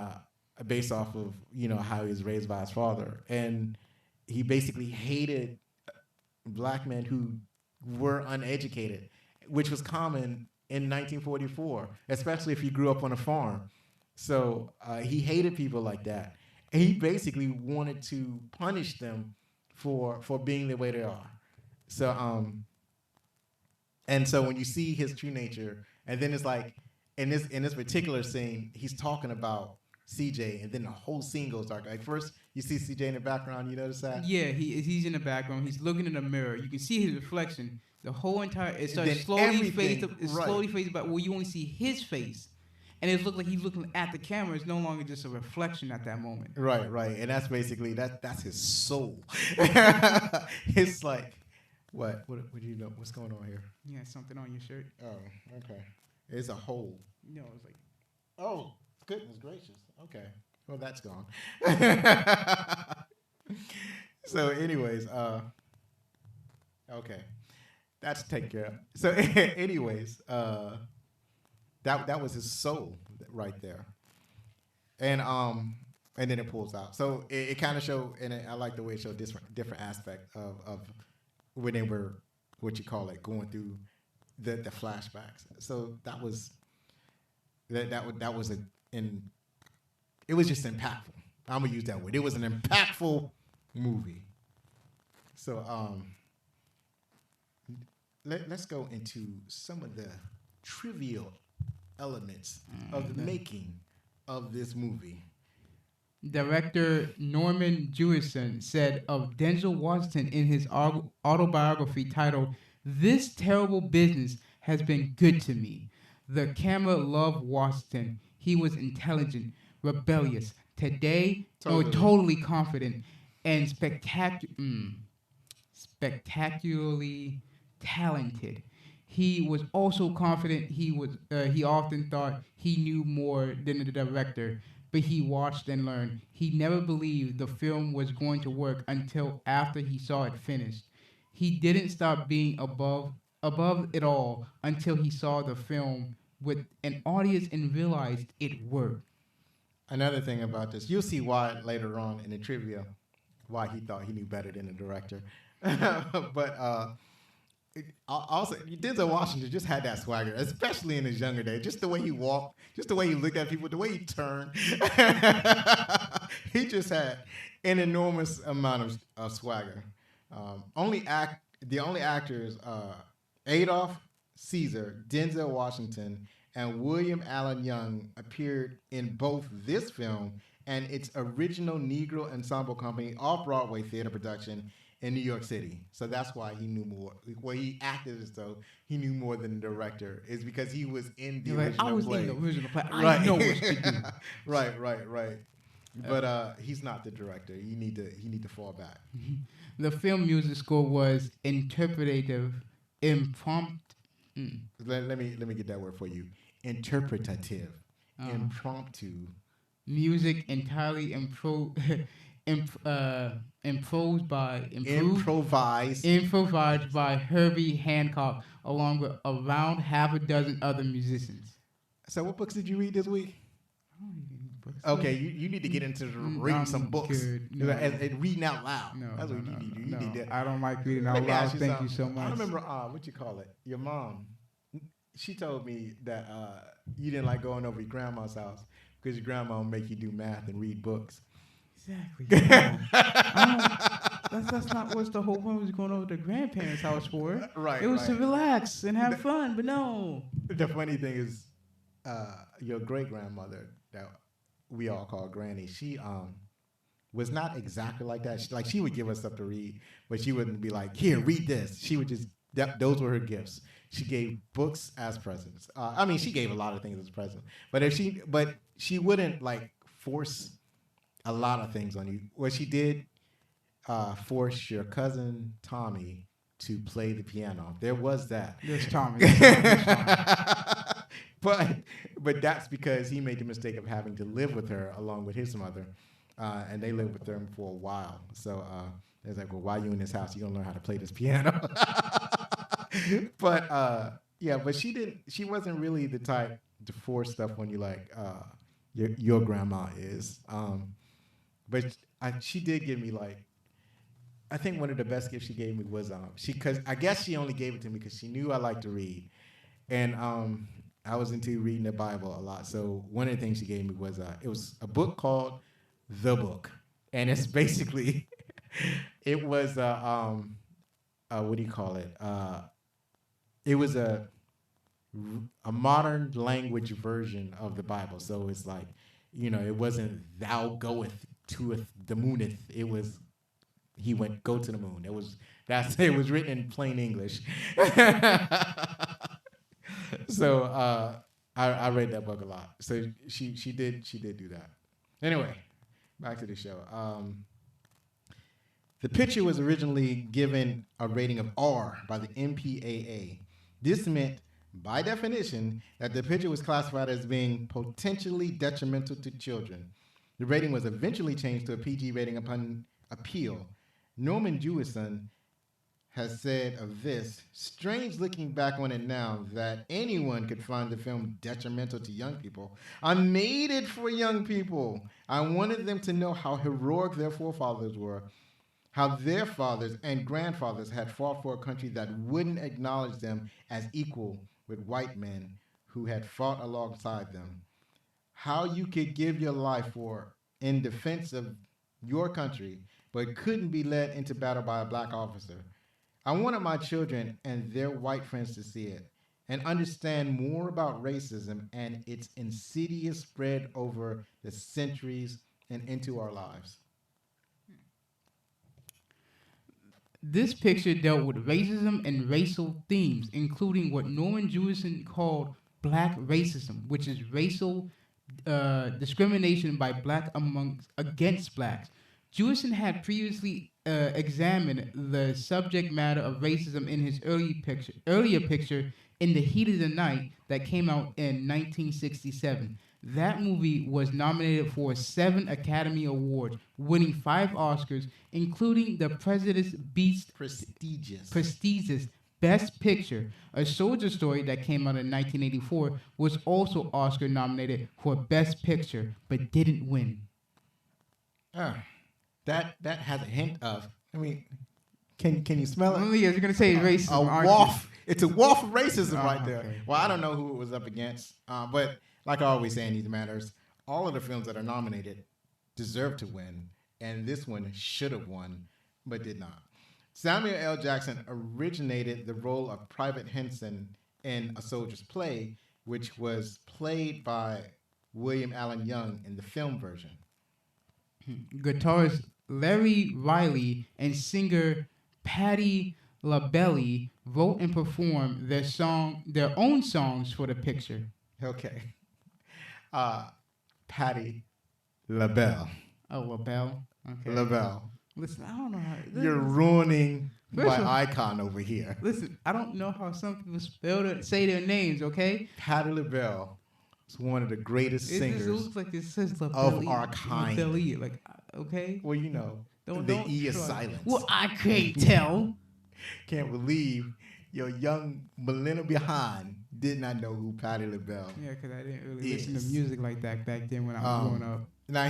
based off of how he was raised by his father, and he basically hated black men who were uneducated, which was common in 1944, especially if you grew up on a farm. So he hated people like that, and he basically wanted to punish them for being the way they are. So and so when you see his true nature, and then it's like in this particular scene, he's talking about CJ, and then the whole scene goes dark. Like first, you see CJ in the background. You notice that? Yeah, he's in the background. He's looking in the mirror. You can see his reflection. The whole entire it starts slowly fades back. Well, you only see his face, and it looks like he's looking at the camera. It's no longer just a reflection at that moment. Right, and that's basically that's his soul. It's like, what do you know? What's going on here? You got something on your shirt? Oh, okay. It's a hole. No, it's like, oh, goodness gracious. Okay. Well, that's gone. So, anyways, okay, that's taken care of. So, anyways, that was his soul right there, and then it pulls out. So it kind of showed, and I like the way it showed different aspect of when they were going through the flashbacks. So that was it was just impactful. I'm gonna use that word. It was an impactful movie. So let's go into some of the trivial elements of the making of this movie. Director Norman Jewison said of Denzel Washington in his autobiography titled "This Terrible Business Has Been Good to Me." The camera loved Washington. He was intelligent, rebellious, totally confident, and spectacularly talented. He was also confident. He often thought he knew more than the director, but he watched and learned. He never believed the film was going to work until after he saw it finished. He didn't stop being above it all until he saw the film with an audience and realized it worked. Another thing about this, you'll see why later on in the trivia, why he thought he knew better than the director. But also, Denzel Washington just had that swagger, especially in his younger days. Just the way he walked, just the way he looked at people, the way he turned. He just had an enormous amount of swagger. The only actors, Adolph Caesar, Denzel Washington, and William Allen Young appeared in both this film and its original Negro Ensemble Company off-Broadway theater production in New York City. So that's why he knew more. Where he acted as though he knew more than the director is because he was in the original play. I was in the original play. I know what to do. Right. But he's not the director. You need to fall back. The film music score was interpretative, impromptu. Let me get that word for you. Interpretative, impromptu. Music entirely improvised by Herbie Hancock, along with around half a dozen other musicians. So, what books did you read this week? I don't even read books. Okay, you need to get into reading some books. Good. No. And reading out loud. No, That's what no, you need to do. no, You need to. I don't like reading Let out me ask loud. Thank you something. so much. I remember, what you call it? Your mom, she told me that you didn't like going over your grandma's house because your grandma would make you do math and read books. Exactly. That's not what the whole point was going over to the grandparents' house for. Right. It was to relax and have fun, but no. The funny thing is, your great grandmother that we all call Granny, she was not exactly like that. She would give us stuff to read, but she wouldn't be like, "Here, read this." She would just those were her gifts. She gave books as presents. I mean, she gave a lot of things as presents, but she wouldn't like force a lot of things on you. What she did force your cousin Tommy to play the piano. There was that. There's Tommy. But that's because he made the mistake of having to live with her along with his mother, and they lived with them for a while. So it's like, well, why are you in this house? You don't learn how to play this piano. But she wasn't really the type to force stuff on you like your grandma is. But she did give me like, I think one of the best gifts she gave me was because I guess she only gave it to me because she knew I liked to read, and I was into reading the Bible a lot. So one of the things she gave me was it was a book called The Book, and it's basically it was what do you call it? It was a modern language version of the Bible. So it's like, it wasn't "Thou goeth to the mooneth." It was he went go to the moon. It was written in plain English. So I read that book a lot. So she did do that. Anyway, back to the show. The picture was originally given a rating of R by the MPAA. This meant, by definition, that the picture was classified as being potentially detrimental to children. The rating was eventually changed to a PG rating upon appeal. Norman Jewison has said of this, "Strange looking back on it now that anyone could find the film detrimental to young people. I made it for young people. I wanted them to know how heroic their forefathers were, how their fathers and grandfathers had fought for a country that wouldn't acknowledge them as equal with white men who had fought alongside them. How you could give your life in defense of your country, but couldn't be led into battle by a black officer. I wanted my children and their white friends to see it and understand more about racism and its insidious spread over the centuries and into our lives." This picture dealt with racism and racial themes, including what Norman Jewison called black racism, which is racial discrimination by black against blacks. Jewison had previously examined the subject matter of racism in his earlier picture, In the Heat of the Night, that came out in 1967. That movie was nominated for 7 Academy Awards, winning 5 Oscars, including the President's Beast prestigious Best Picture. A Soldier Story, that came out in 1984, was also Oscar nominated for Best Picture, but didn't win. That has a hint of, I mean, can you smell it? You're going to say racism. A waft. It's a waft of racism right there. Okay. Well, I don't know who it was up against, but like I always say in these matters, all of the films that are nominated deserve to win, and this one should have won, but did not. Samuel L. Jackson originated the role of Private Henson in A Soldier's Play, which was played by William Allen Young in the film version. Guitarist Larry Riley and singer Patty Labelle wrote and performed their own songs for the picture. Okay. Patty Labelle. Oh, Labelle. Okay. Labelle. Listen, I don't know how. You're ruining First my of all- icon over here. Listen, I don't know how some people say their names. Okay. Patty Labelle is one of the greatest It singers. looks like it says Labelle. our kind. Labelle, like, okay. Well, the Don't E is try. silent. Well, I can't tell. Can't believe your young millennial behind did not know who Patty LaBelle Yeah, because I didn't really listen to is. music like that back then when I was growing up. Now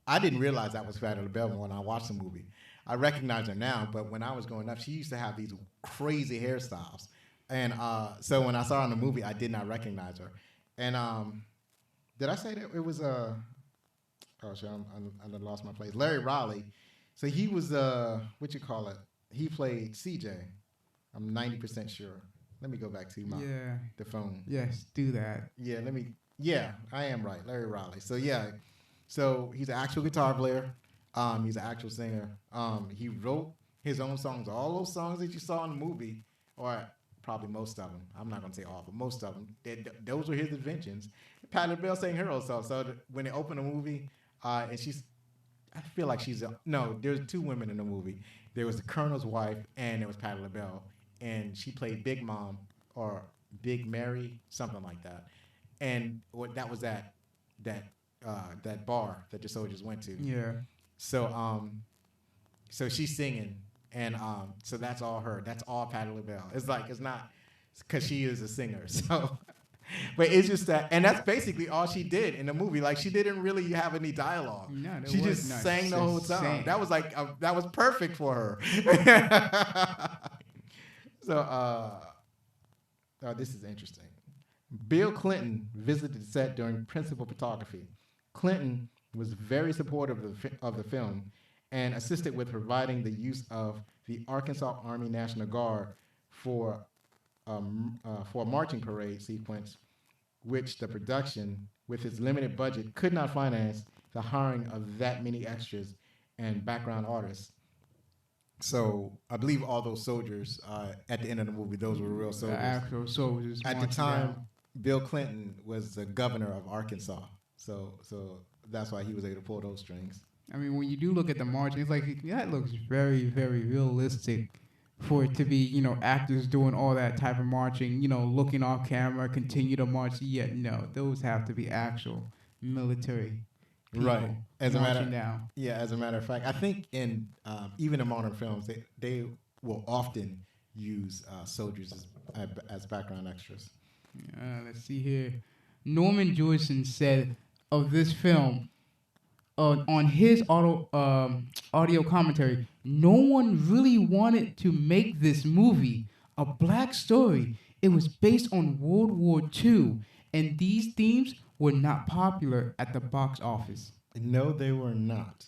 I didn't realize that was Patty LaBelle when I watched the movie. I recognize her now, but when I was growing up, she used to have these crazy hairstyles, and so when I saw her in the movie, I did not recognize her. And did I say that it was oh shit, I lost my place. Larry Riley. So he was what you call it? He played CJ. I'm 90% sure. Let me go back to the phone. Yes, do that. Yeah, I am right. Larry Riley. So yeah. So he's an actual guitar player. He's an actual singer. He wrote his own songs. All those songs that you saw in the movie, or probably most of them. I'm not gonna say all, but most of them. Those were his inventions. Patty LaBelle sang her own songs. So when they open the movie, and I feel like no. There's two women in the movie. There was the Colonel's wife, and there was Patty LaBelle, and she played Big Mom or Big Mary, something like that. And that was that bar that the soldiers went to. Yeah. So so she's singing, and so that's all her. That's all Patty LaBelle. It's not because she is a singer. So, but it's just that, and that's basically all she did in the movie. Like she didn't really have any dialogue. No, she just sang the whole time. That was that was perfect for her. So this is interesting. Bill Clinton visited the set during principal photography. Clinton was very supportive of the film and assisted with providing the use of the Arkansas Army National Guard for a marching parade sequence, which the production, with its limited budget, could not finance the hiring of that many extras and background artists. So I believe all those soldiers at the end of the movie, those were real soldiers. The actual soldiers. At the time, Bill Clinton was the governor of Arkansas. So that's why he was able to pull those strings. I mean, when you do look at the marching, it's like that looks very, very realistic for it to be, actors doing all that type of marching, looking off camera, continue to march. Yet, no, those have to be actual military people right. As a matter of fact, I think in even in modern films, they will often use soldiers as background extras. Let's see here. Norman Jewison said of this film, on his audio commentary, no one really wanted to make this movie a black story. It was based on World War II, and these themes were not popular at the box office. No, they were not.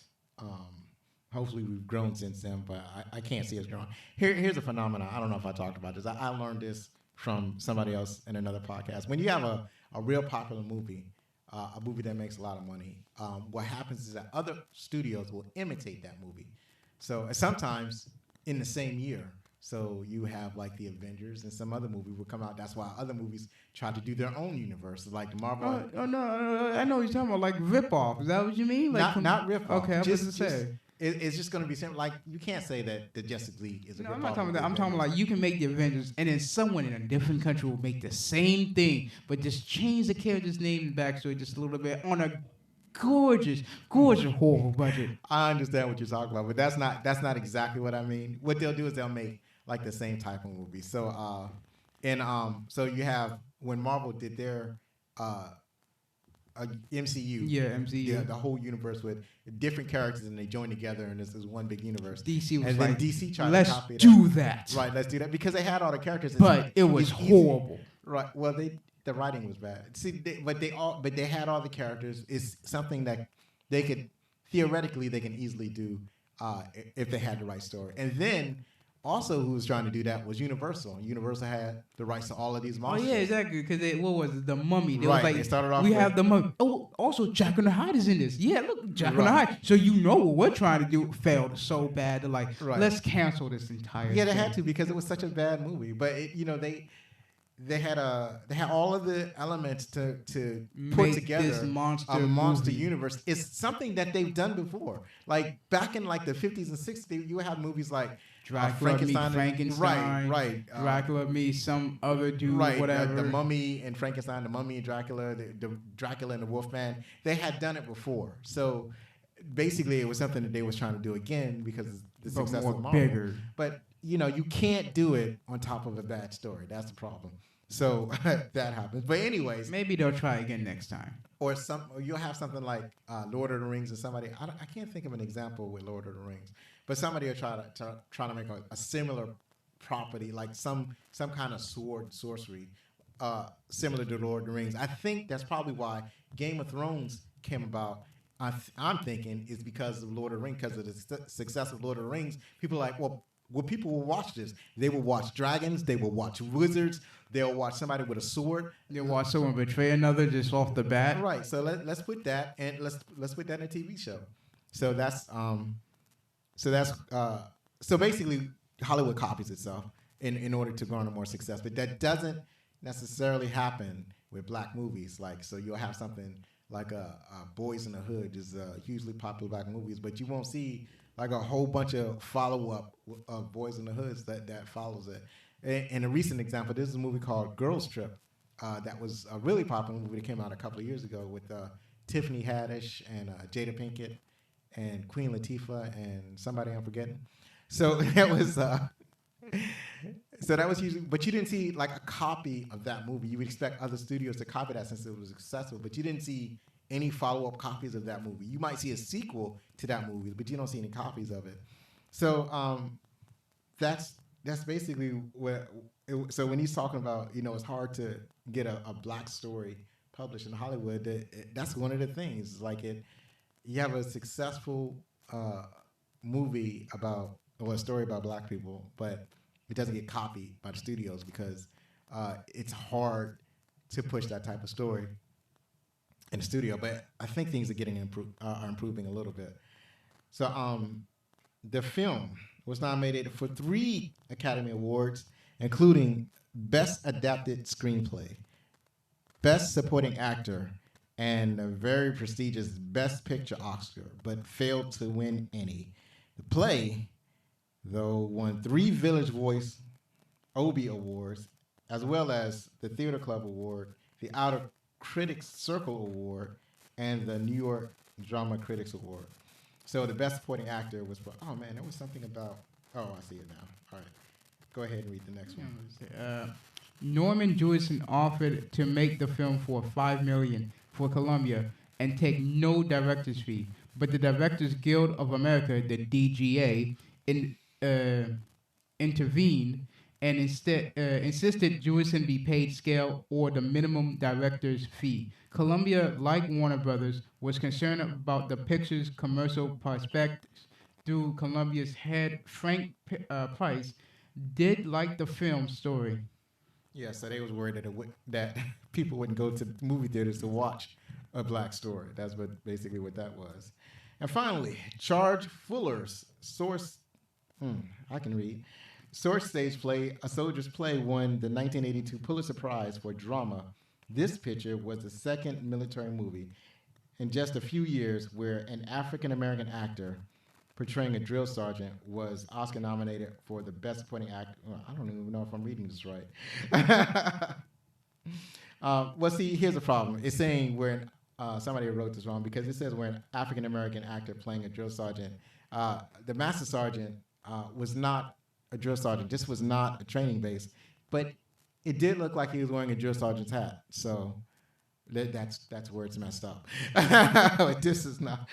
Hopefully we've grown since then, but I can't see us growing. Here's a phenomenon. I don't know if I talked about this. I learned this from somebody else in another podcast. When you have a real popular movie, a movie that makes a lot of money, what happens is that other studios will imitate that movie. So sometimes in the same year. So you have like the Avengers and some other movie will come out. That's why other movies try to do their own universe, like the Marvel. No, I know what you're talking about, like rip-off. Is that what you mean? Like not rip-off. Okay, I was going to say. It's just going to be simple. Like, you can't say that the Justice League is a rip-off. I'm not talking about that. I'm talking about, like, you can make the Avengers, and then someone in a different country will make the same thing, but just change the character's name and backstory just a little bit on a gorgeous horror budget. I understand what you're talking about, but that's not exactly what I mean. What they'll do is they'll make like the same type of movie. So so you have when Marvel did their MCU. Yeah, MCU. Yeah, the whole universe with different characters, and they join together, and this is one big universe. DC was and like, then DC tried let's to copy do that. Right, let's do that because they had all the characters. But it was horrible. Right. Well, the writing was bad. See, but they had all the characters. It's something that they could theoretically they can easily do if they had the right story. And then also, who was trying to do that was Universal. Universal had the rights to all of these monsters. Oh yeah, exactly. Because what was it? The Mummy? They right. Was like, they started off. We have the Mummy. Oh, also Jack and the Hyde is in this. Yeah, look, Jack and the Hyde. So what we're trying to do failed so bad. They're like, let's cancel this entire. Yeah, they had to because it was such a bad movie. But they had all of the elements to put together this monster universe. It's something that they've done before. Like back in like the 50s and 60s, you would have movies like Dracula meet Frankenstein. Right. Dracula meet some other dude, whatever. The Mummy and Frankenstein, the Mummy and Dracula, the Dracula and the Wolfman. They had done it before. So basically, it was something that they was trying to do again because the success of Marvel. Bigger. But you can't do it on top of a bad story. That's the problem. So that happens. But anyways, Maybe they'll try again next time. or you'll have something like Lord of the Rings, and somebody I can't think of an example with Lord of the Rings, but somebody will try to make a similar property, like some kind of sorcery, similar to Lord of the Rings. I think that's probably why Game of Thrones came about. I'm thinking is because of Lord of the Rings, because of the success of Lord of the Rings. People are like, well, people will watch this. They will watch dragons. They will watch wizards. They'll watch somebody with a sword. They'll watch someone betray another just off the bat. Right. So let's put that, and let's put that in a TV show. So so basically Hollywood copies itself in order to garner more success, but that doesn't necessarily happen with black movies. Like, so you'll have something like Boys in the Hood is hugely popular black movies, but you won't see like a whole bunch of follow-up of Boys in the Hoods that follows it. And a recent example, this is a movie called Girls Trip that was a really popular movie that came out a couple of years ago with Tiffany Haddish and Jada Pinkett and Queen Latifah and somebody I'm forgetting. So that was usually, but you didn't see like a copy of that movie. You would expect other studios to copy that since it was successful, but you didn't see any follow-up copies of that movie. You might see a sequel to that movie, but you don't see any copies of it. So that's basically what. So when he's talking about, it's hard to get a black story published in Hollywood. That's one of the things. Like you have a successful movie a story about black people, but it doesn't get copied by the studios because it's hard to push that type of story in the studio. But I think things are improving a little bit. So the film was nominated for 3 Academy Awards, including Best Adapted Screenplay, Best Supporting Actor, and a very prestigious Best Picture Oscar, but failed to win any. The play, though, won 3 Village Voice Obie Awards, as well as the Theater Club Award, the Outer Critics Circle Award, and the New York Drama Critics Award. So the Best Supporting Actor was there was something about, I see it now. All right, go ahead and read the next one. Norman Jewison offered to make the film for $5 million for Columbia and take no director's fee, but the Directors Guild of America, the DGA, intervened and instead insisted Jewison be paid scale or the minimum director's fee. Columbia, like Warner Brothers, was concerned about the picture's commercial prospects through Columbia's head, Frank Price, did like the film story. Yeah, so they was worried that people wouldn't go to movie theaters to watch a black story. That's basically what that was. And finally, Charge Fuller's source stage play, A Soldier's Play, won the 1982 Pulitzer Prize for drama. This picture was the second military movie in just a few years where an African-American actor portraying a drill sergeant was Oscar nominated for the Best Supporting Actor. Well, I don't even know if I'm reading this right. Here's the problem. It's saying somebody wrote this wrong because it says we're an African-American actor playing a drill sergeant. The Master Sergeant was not a drill sergeant. This was not a training base, but it did look like he was wearing a drill sergeant's hat. So that's where it's messed up. This is not.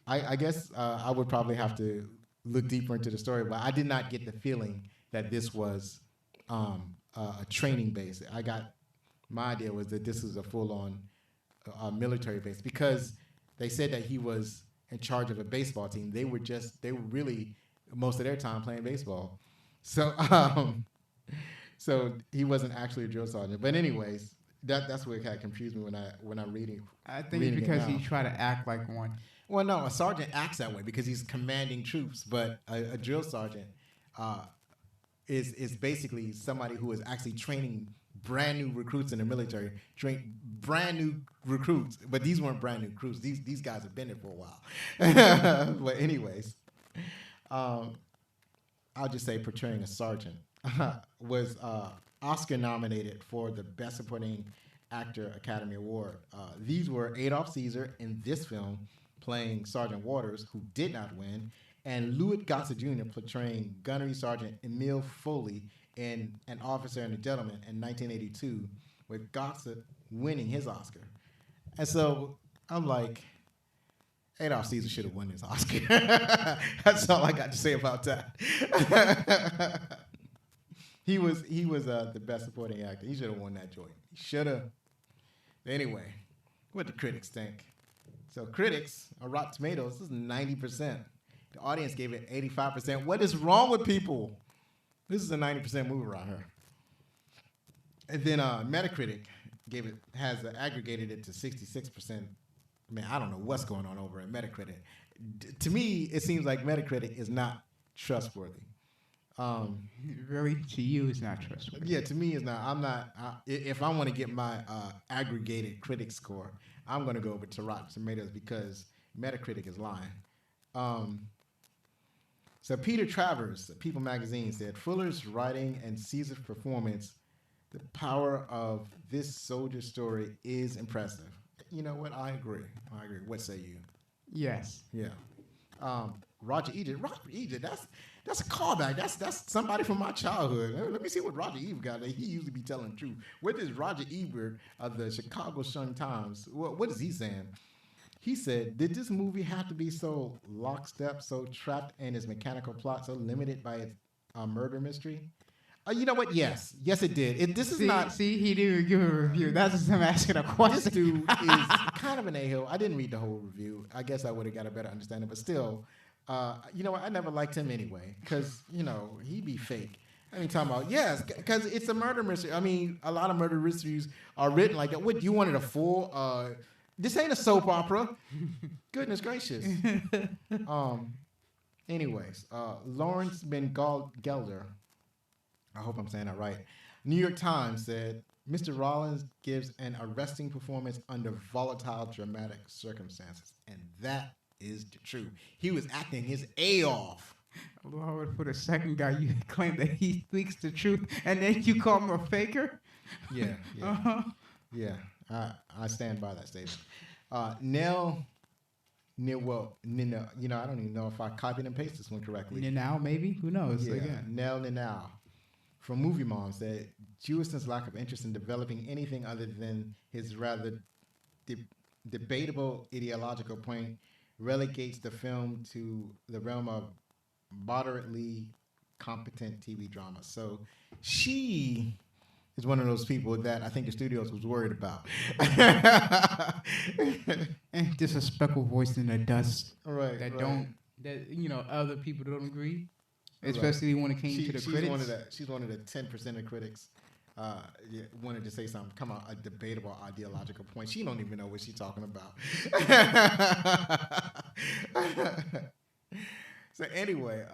I guess I would probably have to look deeper into the story, but I did not get the feeling that this was a training base. My idea was that this was a full-on military base because they said that he was in charge of a baseball team. They were really most of their time playing baseball. So so he wasn't actually a drill sergeant. But anyways, that's what kind of confused me when I'm reading. I think it's because he tried to act like one. Well, no, a sergeant acts that way because he's commanding troops, but a drill sergeant is basically somebody who is actually training brand new recruits in the military, brand new recruits, but these weren't brand new recruits. These guys have been there for a while. But anyways, I'll just say portraying a sergeant was Oscar nominated for the Best Supporting Actor Academy Award. These were Adolph Caesar in this film playing Sergeant Waters, who did not win, and Louis Gossett Jr. portraying Gunnery Sergeant Emil Foley in An Officer and a Gentleman in 1982, with Gossett winning his Oscar. And so I'm like, Adolph Caesar should have won his Oscar. That's all I got to say about that. He was the best supporting actor. He should have won that joint. He should have. Anyway, what do critics think? So critics on Rotten Tomatoes, this is 90%. The audience gave it 85%. What is wrong with people? This is a 90% movie right here. And then Metacritic has aggregated it to 66%. Man, I don't know what's going on over at Metacritic. To me, it seems like Metacritic is not trustworthy. Really, to you, it's not trustworthy. Yeah, to me, it's not. I'm not. If I want to get my aggregated critic score, I'm going to go over to Rotten Tomatoes because Metacritic is lying. So Peter Travers, People Magazine, said Fuller's writing and Caesar's performance, the power of this soldier story is impressive. You know what? I agree. What say you? Yes. Yeah. Roger Ebert. That's a callback. That's somebody from my childhood. Let me see what Roger Ebert got. He usually be telling the truth. What is Roger Ebert of the Chicago Sun-Times? What is he saying? He said, did this movie have to be so lockstep, so trapped in its mechanical plot, so limited by its murder mystery? You know what? Yes, it did. This is not. See, he didn't give a review. That's just him asking a question. This dude is kind of an a-hole. I didn't read the whole review. I guess I would have got a better understanding, but still, you know what? I never liked him anyway because he be fake. I mean, talking about because it's a murder mystery. I mean, a lot of murder mysteries are written like that. What you wanted a full? This ain't a soap opera. Goodness gracious. Anyways, Lawrence Ben Gelder. I hope I'm saying that right. New York Times said, Mr. Rollins gives an arresting performance under volatile, dramatic circumstances. And that is the truth. He was acting his A off. Lord, for the second guy, you claim that he speaks the truth, and then you call him a faker? Yeah. Yeah, I stand by that statement. Nell, I don't even know if I copied and pasted this one correctly. Now, maybe? Who knows? Yeah, Nell Ninau from Movie Mom said, Jewison's lack of interest in developing anything other than his rather debatable ideological point relegates the film to the realm of moderately competent TV drama. So she is one of those people that I think the studios was worried about. And disrespectful voice in the dust. Right. That other people don't agree. Especially when it came to the critics. She's one of the 10% of critics wanted to say something, come out a debatable ideological point. She don't even know what she's talking about. So anyway,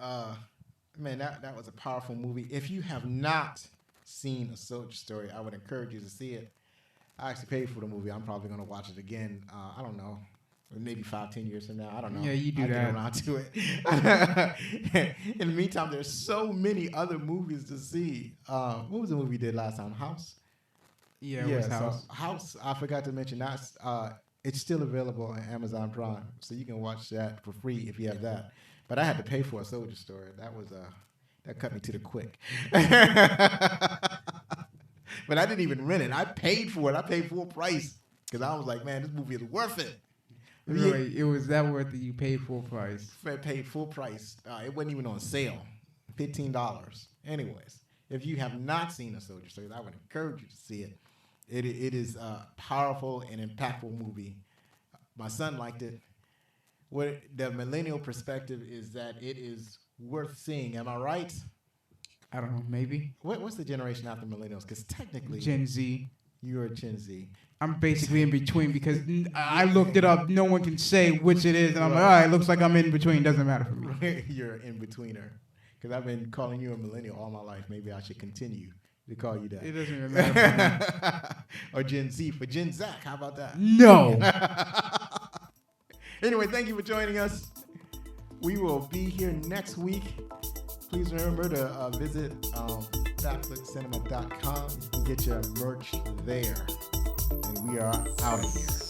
man, that was a powerful movie. If you have not seen A Soldier Story, I would encourage you to see it. I actually paid for the movie. I'm probably going to watch it again. I don't know. Maybe 5-10 years from now. I don't know. Yeah, you do I that. Get around to it. In the meantime, there's so many other movies to see. What was the movie we did last time? House? Yeah, it was House. So House, I forgot to mention, it's still available on Amazon Prime. So you can watch that for free if you have that. But I had to pay for A Soldier Story. That cut me to the quick. But I didn't even rent it. I paid for it. I paid full price because I was like, man, this movie is worth it. Really, it was that worth it? You paid full price? I paid full price. It wasn't even on sale. $15. Anyways, if you have not seen A Soldier Story, I would encourage you to see it. It is a powerful and impactful movie. My son liked it. What the millennial perspective is that it is worth seeing. Am I right? I don't know. Maybe. What's the generation after millennials? Because technically, Gen Z. You're a Gen Z. I'm basically in between because I looked it up. No one can say which it is, and I'm like, all right, it looks like I'm in between. Doesn't matter for me. You're an in-betweener. Because I've been calling you a millennial all my life. Maybe I should continue to call you that. It doesn't even matter for me. Or Gen Z for Gen Zach. How about that? No. Anyway, thank you for joining us. We will be here next week. Please remember to visit backflipcinema.com. You can get your merch there. And we are out of here.